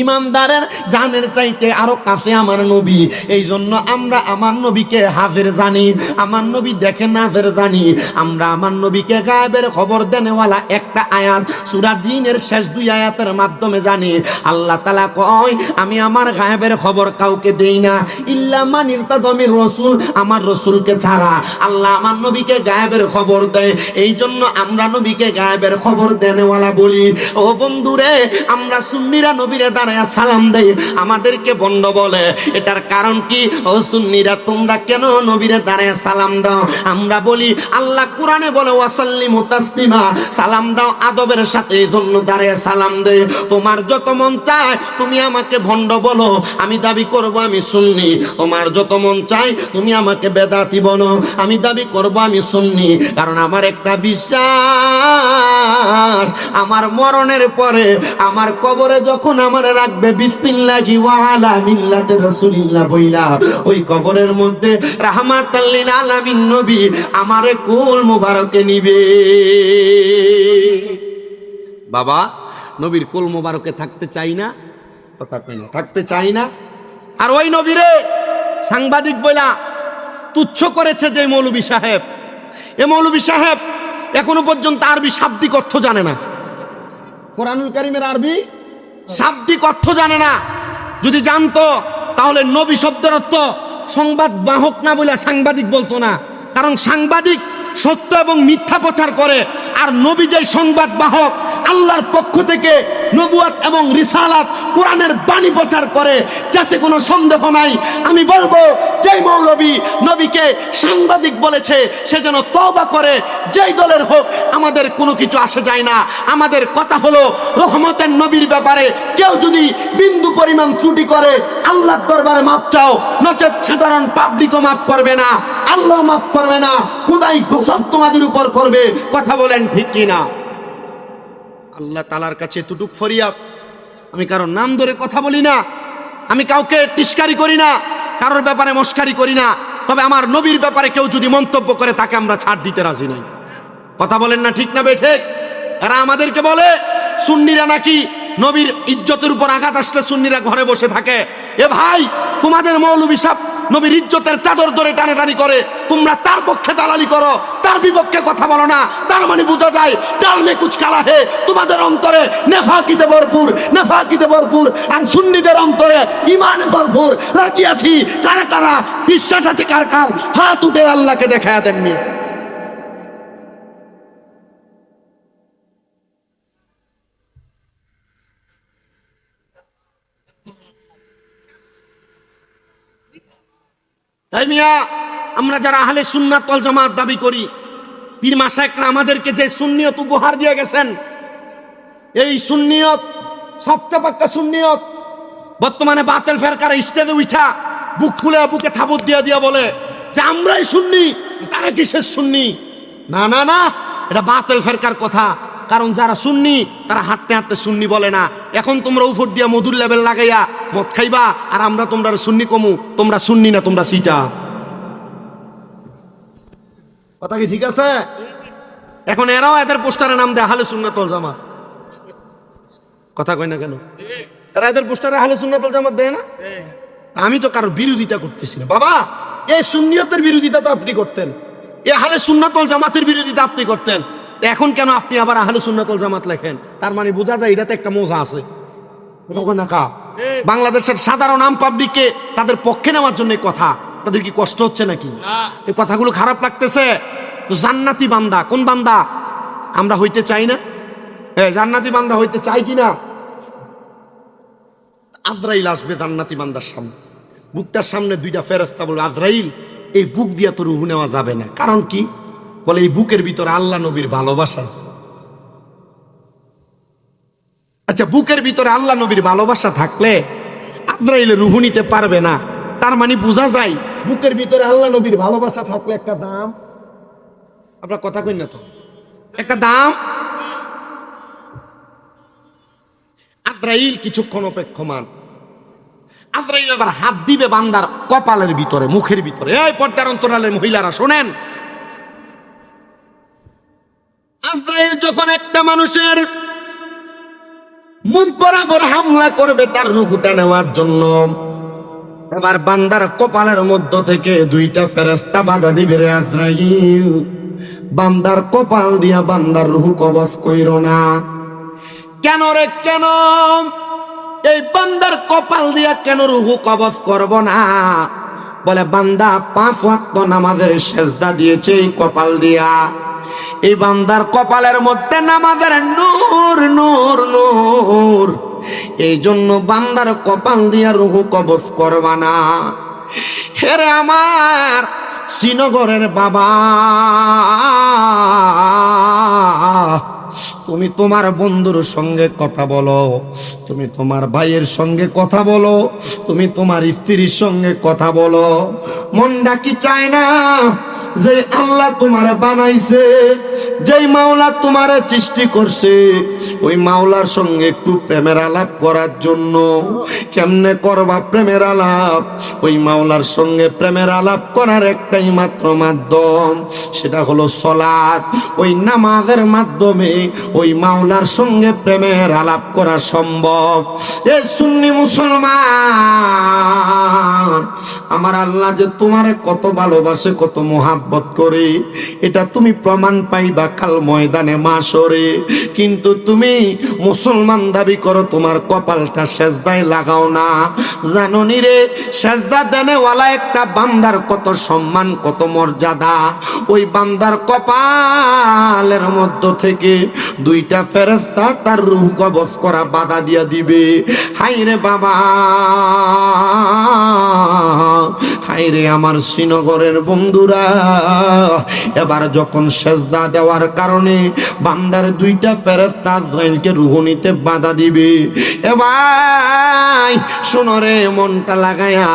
S1: ইমানদারের জানের চাইতে আরো কাছে আমার নবী। এই জন্য আমরা আমার নবীকে হাজির জানি, আমার নবী দেখে নাজের জানি। আমরা আমার নবীকে গায়েবের খবর দেনেওয়ালা একটা আয়াত সূরা জিনের শেষ 2 আয়াতের মাধ্যমে জানি। আল্লাহ তাআলা কয়, আমি আমার গায়েবের খবর কাউকে দেই না ইল্লা মান ইরতাদামির রাসূল, আমার রাসূলকে ছাড়া। আল্লাহ আমার নবীকে গায়েবের খবর দেয়, এই জন্য আমরা নবীকে গায়েবের খবর দেনেওয়ালা বলি। ও বন্ধুরে, আমরা সুন্নিরা নবীরে দাঁড়ায়া সালাম দেই আমাদেরকে ভণ্ড বলে। এটার কারণ কি? ও সুন্নিরা তোমরা কেন নবীরে দাঁড়ায়া সালাম দাও? আমরা বলি আল্লাহ কোরআনে বলে ওয়াসাল্লিমু তাসলিমা, সালাম দাও আদবের সাথে, এই জন্য দাঁড়ায়া সালাম দেই। তোমার যত মন চায় তুমি আমাকে ভণ্ড বলো, আমি দাবি করব আমি সুন্নি। তোমার যত মন চায় তুমি আমাকে বেদাতি বলো, আমি দাবি করব আমি সুন্নি। কারণ আমার একটা বিশ্বাস, বিশ্বাস আমার মরণের পরে আমার কবরে যখন আমার রাখবে বিসমিল্লাহি ওয়া আলা মিল্লাতি রাসূলিল্লাহ বইলা, ওই কবরের মধ্যে রাহমাতাল লিল আলামিন নবী আমারে কুল মুবারকে নিবে। বাবা, নবীর কুল মুবারকে থাকতে চাই না, থাকতে চাই না। আর ওই নবীরে সাংবাদিক বইলা তুচ্ছ করেছে যে মৌলভী সাহেব, এ মৌলভী সাহেব এখনো পর্যন্ত আরবি শাব্দিক অর্থ জানে না, কোরআনুল কারীমের আরবি শাব্দিক অর্থ জানে না। যদি জানতো তাহলে নবী শব্দের অর্থ সংবাদ বাহক না বলে সাংবাদিক বলতো না, কারণ সাংবাদিক সত্য এবং মিথ্যা প্রচার করে, আর নবী যে সংবাদ বাহক আল্লাহর পক্ষ থেকে নবুয়ত এবং রিসালাত কোরআনের বাণী প্রচার করে, যাতে কোনো সন্দেহ নাই। আমি বলবো যেই মৌলবী নবীকে সাংবাদিক বলেছে সে যেন তওবা করে, যেই দলের হোক আমাদের কোনো কিছু আসে যায় না। আমাদের কথা হলো রহমতের নবীর ব্যাপারে কেউ যদি বিন্দু পরিমাণ ত্রুটি করে আল্লাহর দরবারে মাফ চাও, নচেত সাধারণ পাবলিকও মাফ করবে না, আল্লাহ মাফ করবে না, খোদাই গজব তোমাদের উপর করবে। কথা বলেন ঠিক কিনা? আল্লাহ তাআলার কাছে এতটুক ফরিয়াদ। আমি কারোর নাম ধরে কথা বলি না, আমি কাউকে টিস্কারি করি না, কারোর ব্যাপারে মস্কারি করি না, তবে আমার নবীর ব্যাপারে কেউ যদি মন্তব্য করে তাকে আমরা ছাড় দিতে রাজি নাই। কথা বলেন না ঠিক না বেঠিক? এরা আমাদেরকে বলে সুন্নিরা নাকি নবীর ইজ্জতের উপর আঘাত আসলে সুন্নিরা ঘরে বসে থাকে। এ ভাই, তোমাদের মৌলভী সাহেব নবীর ইজ্জতের চাদর ধরে টানাটানি করে, তোমরা তার পক্ষে দালালি করো, তার বিপক্ষে কথা বলো না। তার মানে বোঝা যায় ডাল মে কুছ কালা হে, তোমাদের অন্তরে নেফাকিতে ভরপুর, নেফাকিতে ভরপুর, আর সুন্নিদের অন্তরে ঈমানে ভরপুর। রাজি আছি, কারা কারা বিশ্বাস আছে, কার কার হাত উঠে আল্লাহকে দেখায়া দেননি। তাই মিয়া, আমরা যারা আহলে সুন্নাত ওয়াল জামাত দাবি করি, পীর মাশায়েখরা আমাদেরকে যে সুন্নিয়ত উপহার দিয়ে গেছেন, এই সুন্নিয়ত সচ্চা পাক্কা সুন্নিয়ত। বর্তমানে বাতিল ফেরকারা স্টেজে উঠা বুক ফুলে বুকে থাবত দিয়া দিয়া বলে যে আমরাই সুন্নি, তারা কিসের সুন্নি? না না না, এটা বাতিল ফেরকার কথা। কারণ যারা সুন্নি তারা হাঁটতে হাঁটতে সুন্নি বলে না। এখন তোমরা উপর দিয়া মধুর লেভেল লাগাইয়া মদ খাইবা, আর আমরা তোমরা সুন্নি কমু, তোমরা সুন্নি না, তোমরা সিটা। কথা কি ঠিক আছে? এখন এরাও এদের পোস্টারে নাম দেয় আহলে সুন্নাত ওয়াল জামাত। কথা কয় না কেন? তারা এদের পোস্টারে আহলে সুন্নাত ওয়াল জামাত দেয় না? আমি তো কারোর বিরোধিতা করতেছি না বাবা। এই সুন্নিয়তের বিরোধিতা তো আপনি করতেন, এই আহলে সুন্নাত ওয়াল জামাতের বিরোধিতা আপনি করতেন। এখন কেন আপনি আবার আহলে সুন্নাত ওয়াল জামাত লেখেন? তার মানে বোঝা যায় এটাতে একটা মজা আছে। বাংলাদেশের সাধারণ আম পাবলিককে তাদের পক্ষে নেওয়ার জন্য কথা, তাদের কি কষ্ট হচ্ছে নাকি? এই কথাগুলো খারাপ লাগতেছে? জান্নাতি বান্দা কোন বান্দা আমরা হইতে চাই না? জান্নাতি বান্দা হইতে চাই কিনা? আজরাইল আসবে জান্নাতি বান্দার সামনে, বুকটার সামনে দুইটা ফেরেশতা বলবে, আজরাইল এই বুক দিয়া তো রূহ নেওয়া যাবে না। কারণ কি? বলে এই বুকের ভিতরে আল্লাহ নবীর ভালোবাসা আছে। আচ্ছা, বুকের ভিতরে আল্লাহ নবীর ভালোবাসা থাকলে আজরাইল রূহ নিতে পারবে না। তার মানে বোঝা যায় বুকের ভিতরে আল্লাহ নবীর ভালোবাসা থাকলে একটা দাম। আপনার কথা কই না তো? একটা দাম। আজরাইল কিছুক্ষণ অপেক্ষমান। আজরাইল এবার হাত দিবে বান্দার কপালের ভিতরে, মুখের ভিতরে। এই পর্দার অন্তরালের মহিলারা শোনেন, আজরাইল যখন একটা মানুষের মুখ বরাবর হামলা করবে তার রূহটা নেওয়ার জন্য, এবার বান্দার কপালের মধ্য থেকে দুইটা ফেরেশতা বাধা দিবে, রে আজরাইল বান্দার কপাল দিয়া বান্দার রূহ কবজ কইরো না। কেন রে কেন? এই বান্দার কপাল দিয়া কেন রূহ কবজ করব না? বলে বান্দা 5 ওয়াক্ত নামাজের সেজদা দিয়েছে এই কপাল দিয়া। এই বান্দার কপালের মধ্যে নামাজের নূর নূর নূর, এই জন্য বান্দার কপাল দিয়া রূহ কবজ করবা না। হেরে আমার শ্রীনগরের বাবা, তুমি তোমার বন্ধুর সঙ্গে কথা বলো, তুমি তোমার ভাইয়ের সঙ্গে কথা বলো, তুমি তোমার স্ত্রীর সঙ্গে কথা বলো। মনটা কি চায় না যে আল্লাহ তোমারে বানাইছে, যেই মাওলা তোমারে সৃষ্টি করছে, ওই মাওলার সঙ্গে একটু প্রেমের আলাপ করার জন্য। কেমনে করবা প্রেমের আলাপ? ওই মাওলার সঙ্গে প্রেমের আলাপ করার একটাই মাত্র মাধ্যম, সেটা হলো সালাত। ওই নামাজের মাধ্যমে ওই মাওলার সঙ্গে প্রেমের আলাপ করা সম্ভব। এই সুন্নি মুসলমান, আমার আল্লাহ যে তোমারে কত ভালোবাসে, কত মোহাব্বত করে, এটা তুমি প্রমাণ পাইবা কাল ময়দানে মাশরে। কিন্তু তুমি মুসলমান দাবি করো, তোমার কপালটা সেজদায় লাগাও না। জানো নি রে, সেজদা দেনেওয়ালা একটা বান্দার কত সম্মান, কত মর্যাদা। ওই বান্দার কপালের মধ্য থেকে দুইটা ফেরেশতা তার রূহ কবজ করা বাধা দিয়া দিবে। হাইরে বাবা, হাইরে আমার শ্রীনগরের বন্ধুরা, এবার যখন সেজদা দেওয়ার কারণে বান্দার দুইটা ফেরেশতা আজরাইলকে রূহ নিতে বাধা দিবে, এবার শোনো রে, মনটা লাগায়া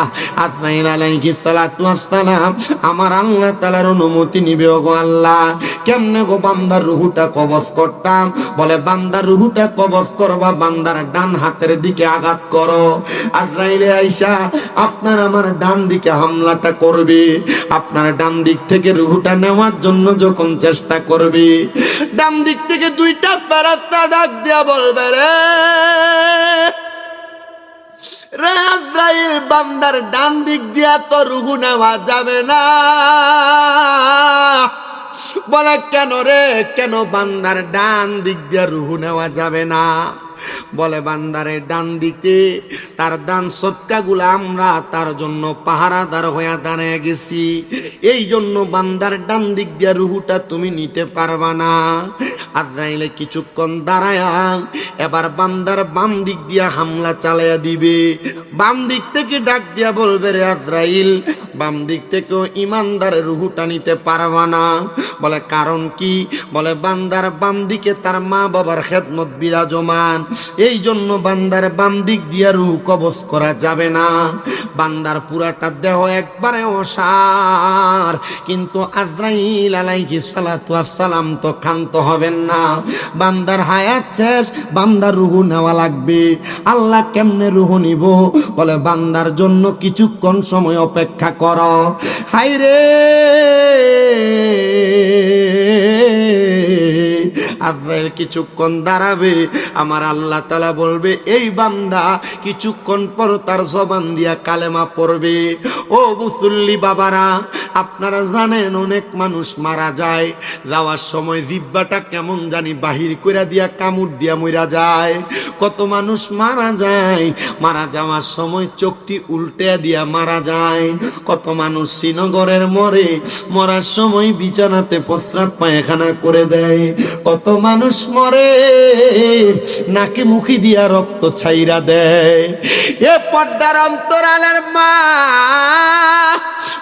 S1: আজরাইল আলাইহিস সালাতু ওয়াস সালাম আমার আল্লাহ তাআলার অনুমতি নিবে। ওগো আল্লাহ, কেমনে গো বান্দার রূহটা কবজ করতাম? বলে বান্দার রূহটা কবজ করবা, বান্দার ডান হাতের দিকে আঘাত করো। আজরাইলে আইসা আপনার আমার ডান দিকে হামলাটা করবে, আপনার ডান দিক থেকে রূহটা নেওয়ার জন্য যখন চেষ্টা করবে, ডান দিক থেকে দুইটা ফেরেশতা ডাক দিয়া বলবে, রে রে আজরাইল, বান্দার ডান দিক দিয়া তো রূহ নেওয়া যাবে না। বলে কেন রে, কেন বান্দার ডান দিক দিয়া রূহ নেওয়া যাবে না? বলে বান্দারে ডান দিকে তার দান সদকাগুলা আমরা তার জন্য পাহারাদার হয়ে দাঁড়িয়ে গেছি, এই জন্য বান্দার ডান দিক দিয়া রূহটা তুমি নিতে পারবা না। আজরাইলে কিছুক্ষণ দাঁড়ায়া এবার বান্দার বাম দিক দিয়া হামলা চালাইয়া দিবে। বাম দিক থেকে ডাক দিয়া বলবে, রে আজরাইল, বাম দিক থেকেও ইমানদারের রূহটা নিতে পারবা না। বলে কারণ কি? বলে বান্দার বাম দিকে তার মা বাবার খেদমত বিরাজমান, এই জন্য বান্দার বাম দিক দিয়া রূহ কবজ করা যাবে না। বান্দার পুরাটা দেহ একবারে অসার, কিন্তু আজরাইল আলাইহিস সালাতু ওয়াস সালাম তো ক্ষান্ত হবেন না। বান্দার হায়াত শেষ, বান্দার রূহ নেওয়া লাগবে। আল্লাহ কেমনে রূহ নিব? বলে বান্দার জন্য কিছুক্ষণ সময় অপেক্ষা করো। হায়রে আজরাইল কিছুক্ষণ দাঁড়াবে, আমার আল্লাহ তাআলা বলবে, এই বান্দা কিছুক্ষণ পর তার জবান দিয়া কালেমা পড়বে। ও মুসল্লি বাবারা, আপনারা জানেন অনেক মানুষ মারা যায়, যাওয়ার সময় জিহ্বাটা কেমন জানি বাহির কইরা দিয়া কামড় দিয়া মইরা যায়। কত মানুষ মারা যায়, মারা যাওয়ার সময় চোখটি উল্টে দিয়া মারা যায়। কত মানুষ শ্রীনগরের মরে, মরার সময় বিছানাতে প্রস্রাব পায়খানা করে দেয়। কত মানুষ মরে, নাকে মুখি দিয়া রক্ত ছাইরা দেয়। এ পর্দার অন্তরালের মা,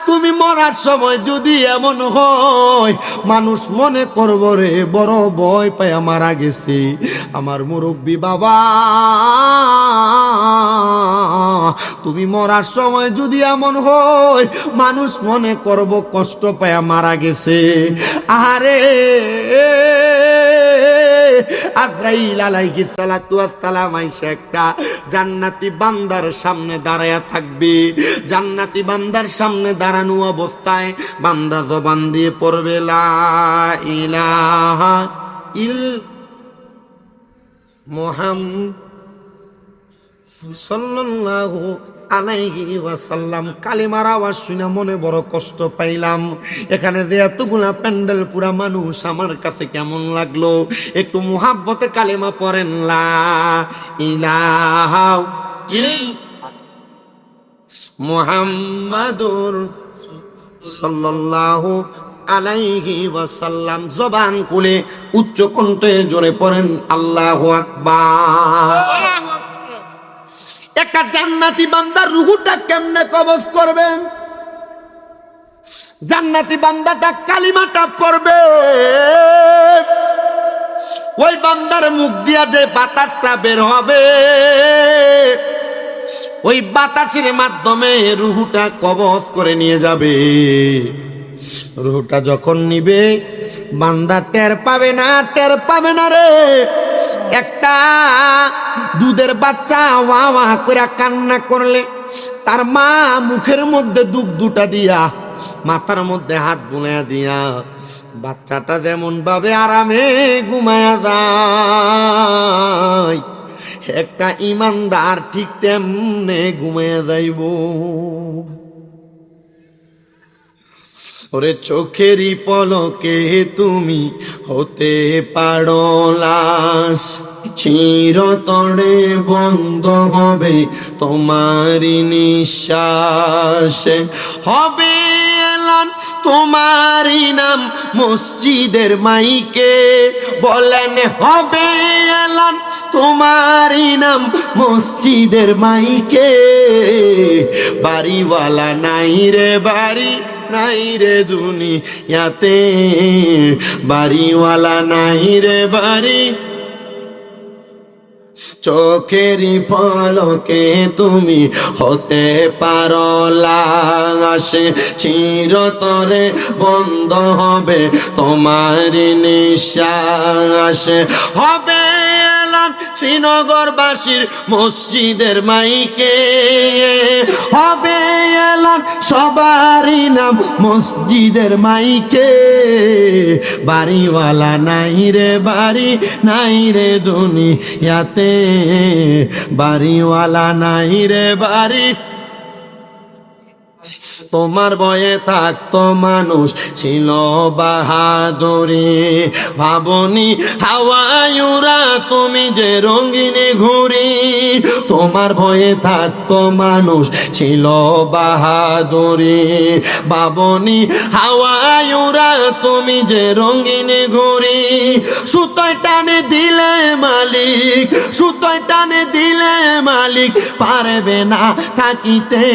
S1: তুমি মরার সময় যদি এমন হয়, মানুষ মনে করব রে বড় ভয় পায় মারা গেছে আমার মুরব্বী বাবা। তুমি মরার সময় যদি এমন হয়, মানুষ মনে করব কষ্ট পায় মারা গেছে। আরে আজরাইল আলাইহিস সালাতু ওয়াস সালাম আইসা একটা জান্নাতি বান্দার সামনে দাঁড়ায়া থাকবে। জান্নাতি বান্দার সামনে দাঁড়ানো অবস্থায় বান্দা জবান দিয়ে পড়বে, লা ইলাহা ইল মুহাম্মাদ সাল্লাল্লাহু আলাইহি ওয়াসাল্লাম। কালিমার আওয়াজ শুনে মনে বড় কষ্ট পাইলাম। এখানে যে এতগুলা প্যান্ডেল পুরা মানুষ, আমার কাছে কেমন লাগলো? একটু মুহাব্বতে কালিমা পড়েন, লা ইলাহা মুহাম্মাদুর সাল্লাল্লাহু আলাইহি ওয়াসাল্লাম। জবান খুলে উচ্চ কণ্ঠে জোরে পড়েন, আল্লাহু আকবার। একটা জান্নাতি বান্দার রূহটা কেমনে কবজ করবেন? জান্নাতি বান্দাটা কালিমাটা পড়বে, ওই বান্দার মুখ দিয়া যে বাতাসটা বের হবে, ওই বাতাসের মাধ্যমে রূহটা কবজ করে নিয়ে যাবে। রুহটা যখন নিবে বান্দা টের পাবে না রে। একটা দুধের বাচ্চা ওয়া ওয়া করে কান্না করলে তার মা মুখের মধ্যে দুধটা দিয়া মাথার মধ্যে হাত বুলাইয়া দিয়া বাচ্চাটা যেমন ভাবে আরামে ঘুমায়া যায়, একটা ইমানদার ঠিক তেমনে ঘুমায়া যাইব। ওরে চোখেরই পলকে তুমি হতে পারো লাশ, চিরতরে বন্ধ হবে তোমারই নিঃশ্বাস। হবে এলান তোমারই নাম মসজিদের মাইকে, বলেন হবে এলান তোমারই নাম মসজিদের মাইকে। বাড়িওয়ালা নাই রে বাড়ি নাই রে দুনিয়াতে, বাড়িওয়ালা নাই রে বাড়ি। চোখেরই পলকে তুমি হতে পারো লাশ, চিরতরে বন্ধ হবে তোমার নিঃশ্বাস। হবে এলান শ্রীনগরবাসীর মসজিদের মাইকে, হবে এলান সবারই নাম মসজিদের মাইকে। বাড়িওয়ালা নাই রে বাড়ি নাই রে দুনিয়াতে, বাড়িওয়ালা নাই রে বাড়ি। তোমার বয়ে থাকতো মানুষ ছিল বাহাদুরি, ভাবনি হাওয়ায়ুরা তুমি যে রঙিনে ঘুরি। তোমার ভয়ে থাকতো মানুষ ছিল বাহাদুরি, ভাবনি হাওয়ায়ুরা তুমি যে রঙিনে ঘুরি। সুতোয় টানে দিলে মালিক, সুতোয় টানে দিলে মালিক পারবে না থাকিতে।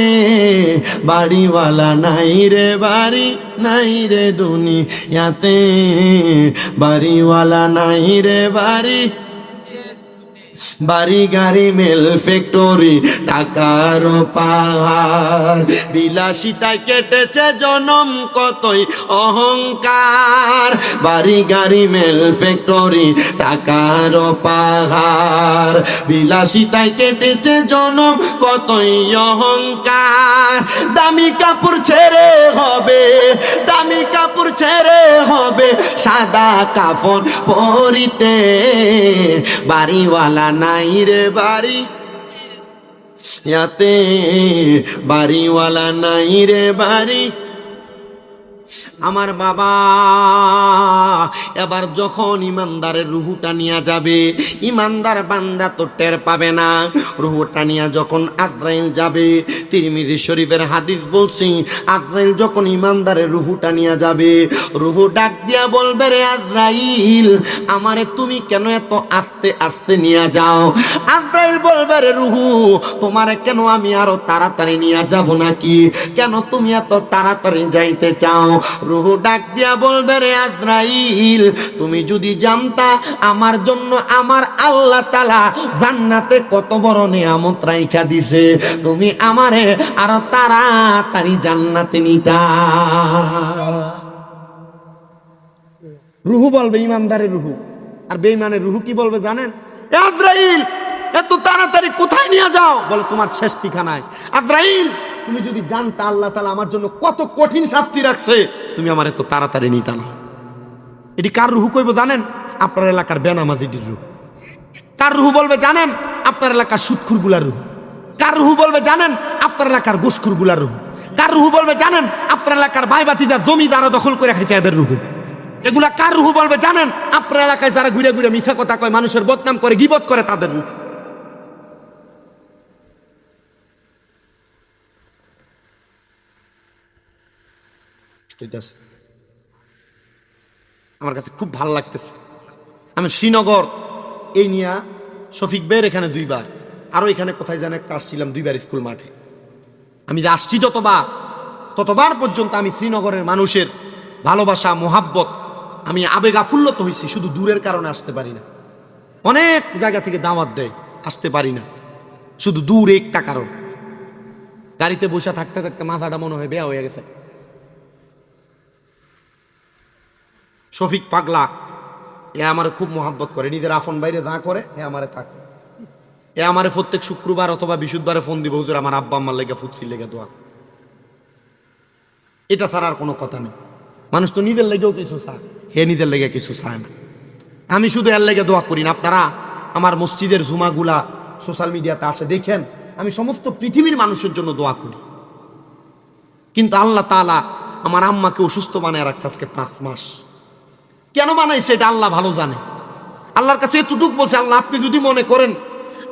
S1: বাড়িওয়ালা নাই রে বাড়ি নাই রে দুনিয়াতে, বাড়িওয়ালা নাই রে বাড়ি। বাড়ি গাড়ি মেল ফ্যাক্টরি টাকার পাহাড়, বিলাসিতায় কেটেছে জনম কতই অহংকার। বাড়ি গাড়ি মেল ফ্যাক্টরি টাকার পাহাড়, বিলাসিতায় কেটেছে জনম কতই অহংকার। দামি কাপড় ছেড়ে হবে, দামি কাপড় ছেড়ে হবে সাদা কাফন পরিতে। বাড়িওয়ালা নাই রে বাড়ি ইয়াতে, বাড়িওয়ালা নাই রে বাড়ি। আমার বাবা এবার যখন ইমানদারের রুহুটা নিয়ে যাবে, ইমানদার বান্দা তো টের পাবে না। রুহুটা নিয়ে যখন আজরাইল যাবে, তিরমিজি শরীফের হাদিস বলছি, আজরাইল যখন ইমানদারের রুহুটা নিয়ে যাবে, রুহু ডাক দিয়া বলবে রে আজরাইল আমারে তুমি কেন এত আস্তে আস্তে নিয়ে যাও? আজরাইল বলবে রে রুহু তোমারে কেন আমি আরো তাড়াতাড়ি নিয়ে যাব নাকি, কেন তুমি এত তাড়াতাড়ি যাইতে চাও? রুহু ডাক দিয়া বলবে রে আজরাইল তুমি যদি জানতা আমার জন্য আমার আল্লাহ তাআলা জান্নাতে কত বড় নিয়ামত রাইখা দিছে, তুমি আমারে আরো তাড়াতাড়ি জান্নাতে নিতা। রুহু বলবে, ইমানদারের রুহু। আর বেঈমানের রুহু কি বলবে জানেন? আজরাইল এত তাড়াতাড়ি কোথায় নিয়ে যাও? বলে তোমার শেষ ঠিকানায়। আজরাইল তুমি যদি জানতা আল্লাহ তাআলা আমার জন্য কত কঠিন শাস্তি রাখছে, তুমি আমার এত তাড়াতাড়ি নিতা না। এটি কার রুহু কইব জানেন? আপনার এলাকার বেনামাজিটির রুহু। কার রুহু বলবে জানেন? আপনার এলাকার সুদখুরগুলার রুহু। কার রুহু বলবে জানেন? আপনার এলাকার ঘুষখুরগুলার রুহু। কার রুহু বলবে জানেন? আপনার এলাকার ভাই ভাতিজার জমি যারা দখল করে খাইছে এদের রুহু। এগুলা কার রুহু বলবে জানেন? আপনার এলাকায় যারা ঘুরে ঘুরে মিথ্যা কথা কয়, মানুষের বদনাম করে, গীবত করে, তাদের রুহু। আমার কাছে খুব ভালো লাগতেছে। আমি শ্রীনগর এই নিয়ে শফিক বের এখানে 2 বার, আরো এখানে কোথায় যেন একটা আসছিলাম 2 বার স্কুল মাঠে। আমি যে আসছি ততবার পর্যন্ত আমি শ্রীনগরের মানুষের ভালোবাসা মোহাব্বত আমি আবেগ আফুল্লত হয়েছি। শুধু দূরের কারণে আসতে পারি না, অনেক জায়গা থেকে দাওয়াত দেয়, আসতে পারি না, শুধু দূর একটা কারণ। গাড়িতে বসে থাকতে থাকতে মাথাটা মনে হয় বেয়া হয়ে গেছে। শফিক পাগলা, এ আমার খুব মোহাব্বত করে, নিজের আপন বাইরে যা করে এ আমারে তা করে। এ আমারে প্রত্যেক শুক্রবার অথবা বিশুদ্ধবারে ফোন দিব, হুজুর আমার আব্বা আম্মার লেগে ফুত্রির লেগে দোয়া। এটা ছাড়া আর কোনো কথা নেই। মানুষ তো নিজের লেগেও কিছু চায়, হে নিজের লেগে কিছু চায় না। আমি শুধু এর লেগে দোয়া করি না। আপনারা আমার মসজিদের জুমাগুলা সোশ্যাল মিডিয়াতে আসে দেখেন, আমি সমস্ত পৃথিবীর মানুষের জন্য দোয়া করি। কিন্তু আল্লাহ তাআলা আমার আম্মাকে অসুস্থ বানায় রাখছে আজকে 5 মাস। কেন বানাইছে এটা আল্লাহ ভালো জানে। আল্লাহর কাছে এতটুক বলছে, আল্লাহ আপনি যদি মনে করেন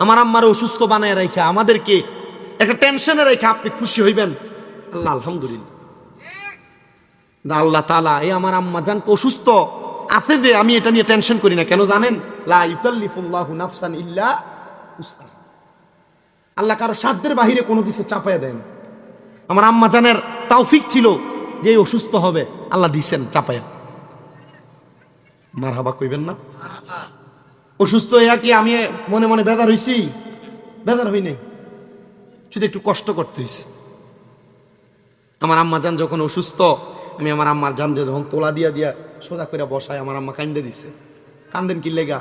S1: আমার আম্মারে অসুস্থ বানায় রাখা, আমাদেরকে একটা টেনশনে রেখে আপনি খুশি হইবেন, আল্লাহ আলহামদুলিল্লাহ। আল্লাহ তাআলা এই আমার আম্মা জানকে অসুস্থ আছে যে আমি এটা নিয়ে টেনশন করি না। কেন জানেন? লা ইউকাল্লিফুল্লাহু নাফসান ইল্লা উসআহা। আল্লাহ কারো সাধ্যের বাহিরে কোনো কিছু চাপায় দেয় না। আমার আম্মা জানের তৌফিক ছিল যে অসুস্থ হবে, আল্লাহ দিছেন চাপায়া। মারহাবা কইবেন না? অসুস্থ হইয়া কি আমি মনে মনে বেজার হইছি? বেজার হই নাই, শুধু একটু কষ্ট করতে হইছে। আমার আম্মা জান যখন অসুস্থ, আমি আমার আম্মার জান যে যখন তোলা দিয়া দিয়া সোজা করে বসায়, আমার আম্মা কান্দে দিছে। কান্দেন কি লেগা?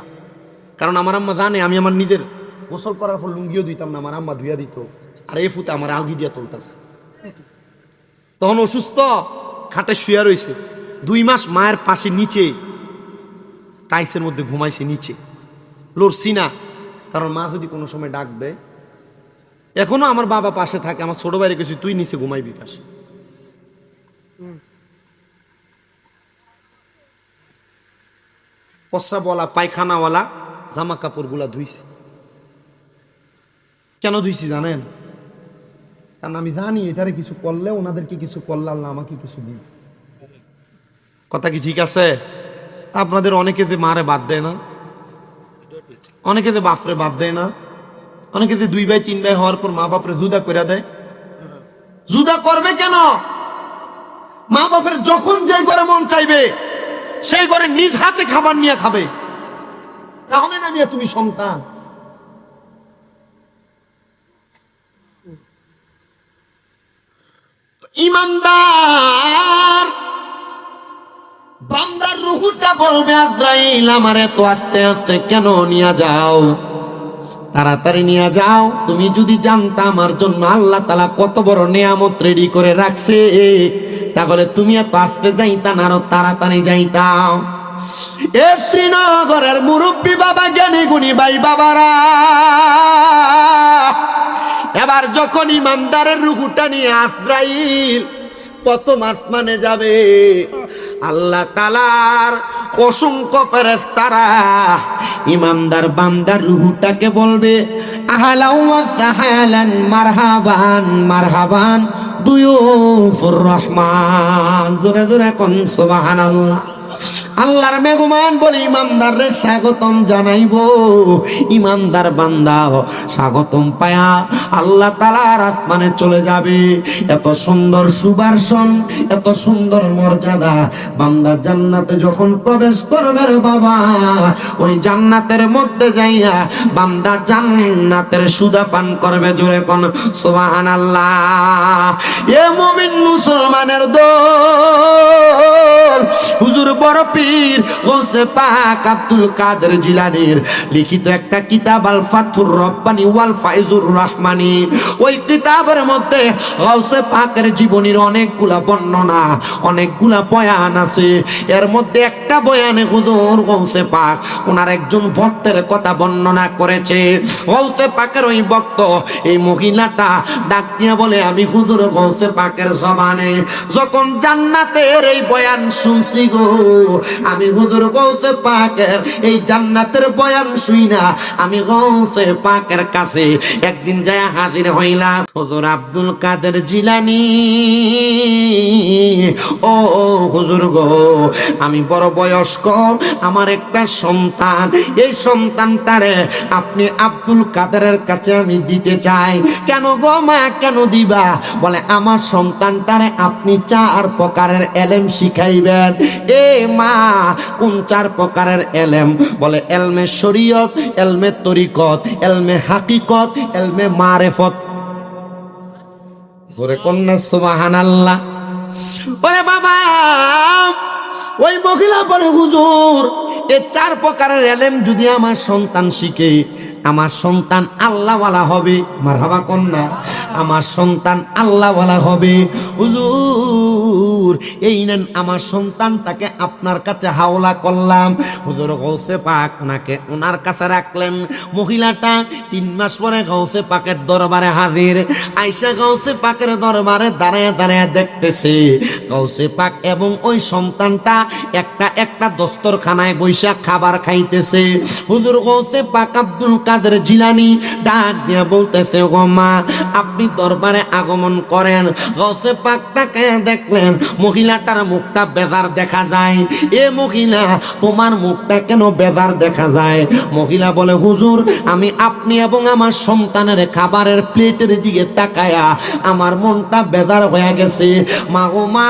S1: কারণ আমার আম্মা জানে আমি আমার নিজের গোসল করার পর লুঙ্গিও দিতাম না, আমার আম্মা ধুইয়া দিত, আর এই ফুতে আমার আলগি দিয়া তুলতাছে। তখন অসুস্থ, খাটে শুয়া রইছে 2 মাস, মায়ের পাশে নিচে টাইসের মধ্যে ঘুমাইছে নিচে, লড়ছি না। কারণ মা যদি কোনো সময় ডাক দেয়, এখনো আমার বাবা পাশে থাকে, আমার ছোট ভাইরে কিছু তুই নিচে ঘুমাইবি পাশে। পশ্রাবওয়ালা পায়খানাওয়ালা জামা কাপড় গুলা ধুইছি। কেন ধুইছি জানেন? কারণ আমি জানি এটারে কিছু করলে, ওনাদেরকে কিছু করলে আল্লাহ আমাকে কিছু দিন। কথা কি ঠিক আছে? আপনাদের অনেকে যে মারে বাদ দেয় না, অনেকে যে বাপরে বাদ দেয় না, অনেকে যে 2 ভাই 3 ভাই হওয়ার পর মা বাপরে জুদা করে দেয়। জুদা করবে কেন? মা বাপের যখন যে ঘরে মন চাইবে সেই ঘরে নিজ হাতে খাবার নিয়ে খাবে, তাহলে না মিয়া তুমি সন্তান। ইমানদার বান্দার রূহটা বলবে, আজরাইল আমারে তো আস্তে আস্তে কেন নিয়ে যাও, তাড়াতাড়ি নিয়ে যাও। তুমি যদি জানতা আমার জন্য আল্লাহ তাআলা কত বড় নিয়ামত রেডি করে রাখছে, তাহলে তুমি এত আস্তে যাইতা না, আরো তাড়াতাড়ি যাইতাও। এ শ্রীনগরের মুরব্বী বাবা, জ্ঞানী গুণী ভাই বাবারা, এবার যখন ইমানদারের রূহটা নিয়ে আজরাইল প্রথম আসমানে যাবে, আল্লাহ তাআলার অসংখ্য ফেরেশতারা ইমানদার বান্দার রূহটাকে বলবে, আহলান ওয়া সাহলান, মারহাবান মারহাবান দুয়ুফুর রহমান। জোরে জোরে কোন সুবহানাল্লাহ। আল্লাহর মেহমান বলে ইমানদাররে স্বাগতম জানাইবো। ইমানদার বান্দা স্বাগতম পায়া আল্লাহ তাআলার আসমানে চলে যাবে। এত সুন্দর সুবাসন, এত সুন্দর মর্যাদা। বান্দা জান্নাতে যখন প্রবেশ করবে রে বাবা, ওই জান্নাতের মধ্যে যাইয়া বান্দা জান্নাতের সুদা পান করবে। জোরে কোন সুবহানাল্লাহ। এ মুমিন মুসলমানের দল, হুজুর বড় পীর গৌসে পাক আব্দুল কাদের জিলানীর লিখিত একটা কিতাব আল ফাতুর রব্বানি ওয়াল ফাইজুর রহমানি। ওই কিতাবের মধ্যে গৌসে পাকের জীবনীর অনেকগুলা বর্ণনা, অনেকগুলা বয়ান আছে। এর মধ্যে একটা বয়ানে হুজুর গৌসে পাক ওনার একজন ভক্তের কথা বর্ণনা করেছে। গৌসে পাকের ওই ভক্ত, এই মহিলাটা ডাক দিয়া বলে, আমি হুজুর গৌসে পাকের জবানে যখন জান্নাতের এই বয়ান শুনছি গো, আমি হুজুর গৌসে পাকের এই জান্নাতের বয়ান শুইনা আমি গৌসে পাকের কাছে একদিন যায় হাজির হইলাম। হুজুর আব্দুল কাদের জিলানী, ও হুজুর গো, আমি বড় বয়স্ক, আমার একটা সন্তান, এই সন্তানটারে আপনি আব্দুল কাদেরের কাছে আমি দিতে চাই। কেন গো মা, কেন দিবা? বলে, আমার সন্তানটারে আপনি 4 প্রকারের এলেম শিখাইবেন। এ মা, কোন 4 প্রকারের এলেম? বলে, এলমে শরীয়ত, এলমে তরিকত, এলমে হাকিকত, এলমে মারেফত। জোরে কন্যা সুবহানাল্লাহ। ওরে বাবা, ওই মহিলা বলে হুজুর এই 4 প্রকারের এলেম যদি আমার সন্তান শিখে আমার সন্তান আল্লাহওয়ালা হবে। মারহাবা কন্যা, আমার সন্তান আল্লাহওয়ালা হবে। হুজুর এই নেন আমার সন্তানটাকে আপনার কাছে হাওলা করলাম। হুজুর গৌসে পাক ওনাকে ওনার কাছে রাখলেন। মহিলাটা 3 মাস পরে গৌসে পাকের দরবারে হাজির। আয়েশা গৌসে পাকের দরবারে দাঁড়ায় দাঁড়ায় দেখতেছে গৌসে পাক এবং ওই সন্তানটা একটা একটা দস্তরখানায় বৈশা খাবার খাইতেছে। হুজুর গৌসে পাক আব্দুল কাদের জিলানী ডাক দিয়ে বলতেছে, গো মা আপনি দরবারে আগমন করেন। গৌসে পাক তাকে দেখলেন, মহিলাটার মুখটা বেজার দেখা যায়। এ মহিলা তোমার মুখটা কেন বেজার দেখা যায়? মহিলা বলে, হুজুর আমি আপনি এবং আমার সন্তানের খাবারের প্লেটের দিকে তাকায়া আমার মনটা বেজার হয়ে গেছে। মা গো মা,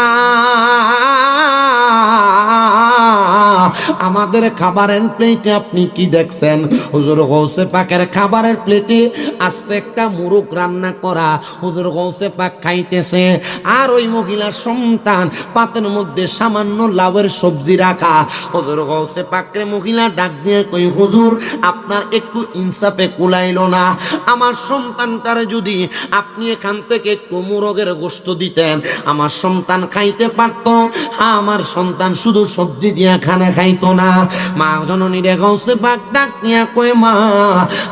S1: আমাদের খাবারের প্লেটে আপনি কি দেখছেন? হুজুর গৌসে পাকের খাবারের প্লেটে আস্তে একটা মুরগ রান্না করা। হুজুর গৌসে পাক খাইতেছে, আর ওই মহিলার সন্তান পাতের মধ্যে সামান্য লাউয়ের সবজি রাখা। হুজুর গৌসে পাকের মহিলা ডাক দিয়ে কই, হুজুর আপনার একটু ইনসাফে কুলাইলো না? আমার সন্তানটার যদি আপনি এখান থেকে একটু মুরগের গোশত দিতেন আমার সন্তান খাইতে পারতো। আমার সন্তান শুধু সবজি দিয়া খানা খাইতো না। মা জননী রে গৌসে পাক ডাক নিয়া কই, মা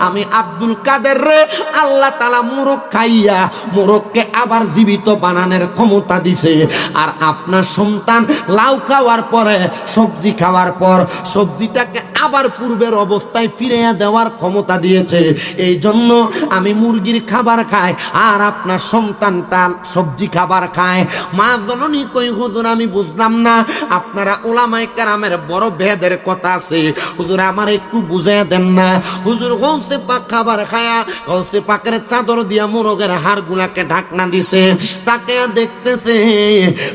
S1: আমি আব্দুল কাদের রে আল্লাহ তাআলা মুরগ খাইয়া মুরগকে আবার জীবিত বানানোর ক্ষমতা দিছে। আর আপনার সন্তান লাউ খাওয়ার পরে সবজি খাওয়ার পর সবজিটাকে আবার পূর্বের অবস্থায় ফিরিয়ে দেওয়ার ক্ষমতা দিয়েছে। এই জন্য আমি মুরগির খাবার খাই আর আপনার সন্তানটা সবজি খাবার খায়। মা জননী কই, হুজুর আমি বুঝলাম না, আপনারা উলামায়ে কেরামের বড় ভেদের কথা আছে, হুজুর আমার একটু বুঝাইয়া দেন না। হুজুর গৌসে পাক খাবার খায়া গৌসে পাকের চাদর দিয়া মোরগের হাড়গুলাকে ঢাকনা দিছে। তাকে দেখতেছে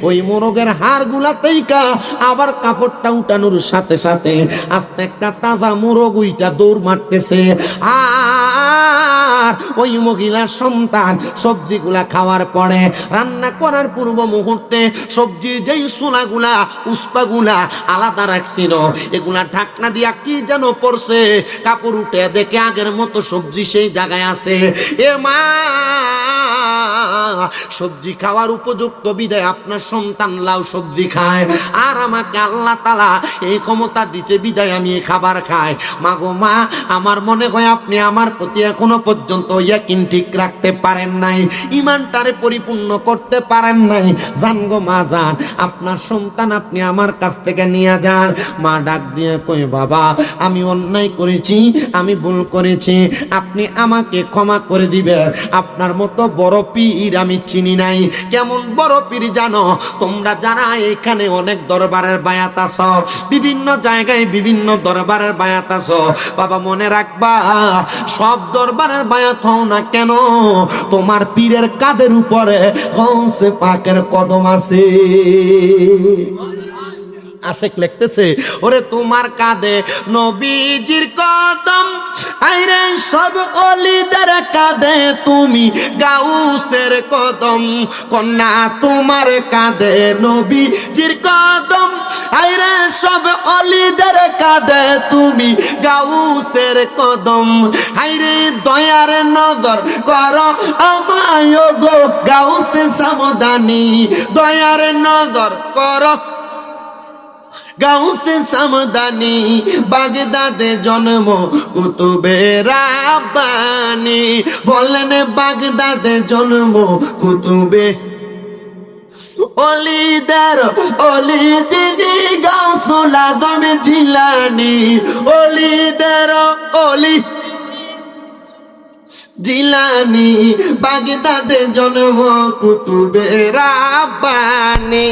S1: ওই মোরগের হাড়গুলা তেইকা আবার কাপড়টা উঠানোর সাথে সাথে আস্তে একটা তাজা মোরগ উইটা দৌড় মারতেছে। আর ওই মহিলার সন্তান সবজিগুলা খাওয়ার পরে রান্না করার পূর্ব মুহূর্তে সবজি যেই চুলাগুলা উস্পাগুলা আলাদা রাখছিল এগুলা ঢাকনা দিয়া কি যেন পড়ছে, কাপড় উঠে দেখে আগের মতো সবজি সেই জায়গায় আছে। এ মা, সবজি খাওয়ার উপযুক্ত বিধায় আপনার সন্তান লাউ সবজি খায়, আর আমাকে আল্লাহ তাআলা এই ক্ষমতা দিতে বিধায় আমি এই খাবার খাই। মা গো মা, আমার মনে হয় আপনি আমার প্রতি এখনো পর্যন্ত ইয়াকিন ঠিক রাখতে পারেন নাই, ইমানটারে পরিপূর্ণ করতে পারেন নাই। জান গো মা যান, আপনার সন্তান আপনি আমার কাছ থেকে নিয়ে যান। মা ডাক দিয়ে কই, বাবা আমি অন্যায় করেছি, আমি ভুল করেছি, আপনি আমাকে ক্ষমা করে দিবেন। আপনার মতো বড় পীর আমি চিনি নাই। কেমন বড় পীর জানো তোমরা যারা এখানে অনেক দরবারের বায়াত আছো, বিভিন্ন জায়গায় বিভিন্ন দরবারের বায়াত আছো, বাবা মনে রাখবা সব দরবারের বায়াত হও না কেন, তোমার পীরের কাদের উপরে গৌসে পাকের কদম আছে। আশেক লিখতেছে, ওরে তোমার কাঁধে নবীজির কদম, আইরে সব ওলিদের কাঁধে তুমি গাউসের কদম। কন্যা তোমার কাঁধে নবীজির কদম, আইরে সব ওলিদের কাঁধে তুমি গাউসের কদম। আইরে দয়ার নজর করো আমায় গো গাউসে সামদানি, দয়ার নজর করো গাউসে সামদানি। বাগদাদে জন্ম কুতুবে রাব্বানি, বলেন বাগদাদে জন্ম কুতুবে ওলিদের ওলি তিনি গাউসুল আজম জিলানি, ওলিদের ওলি জিলানি, বাগদাদে জন্ম কুতুবে রাব্বানি।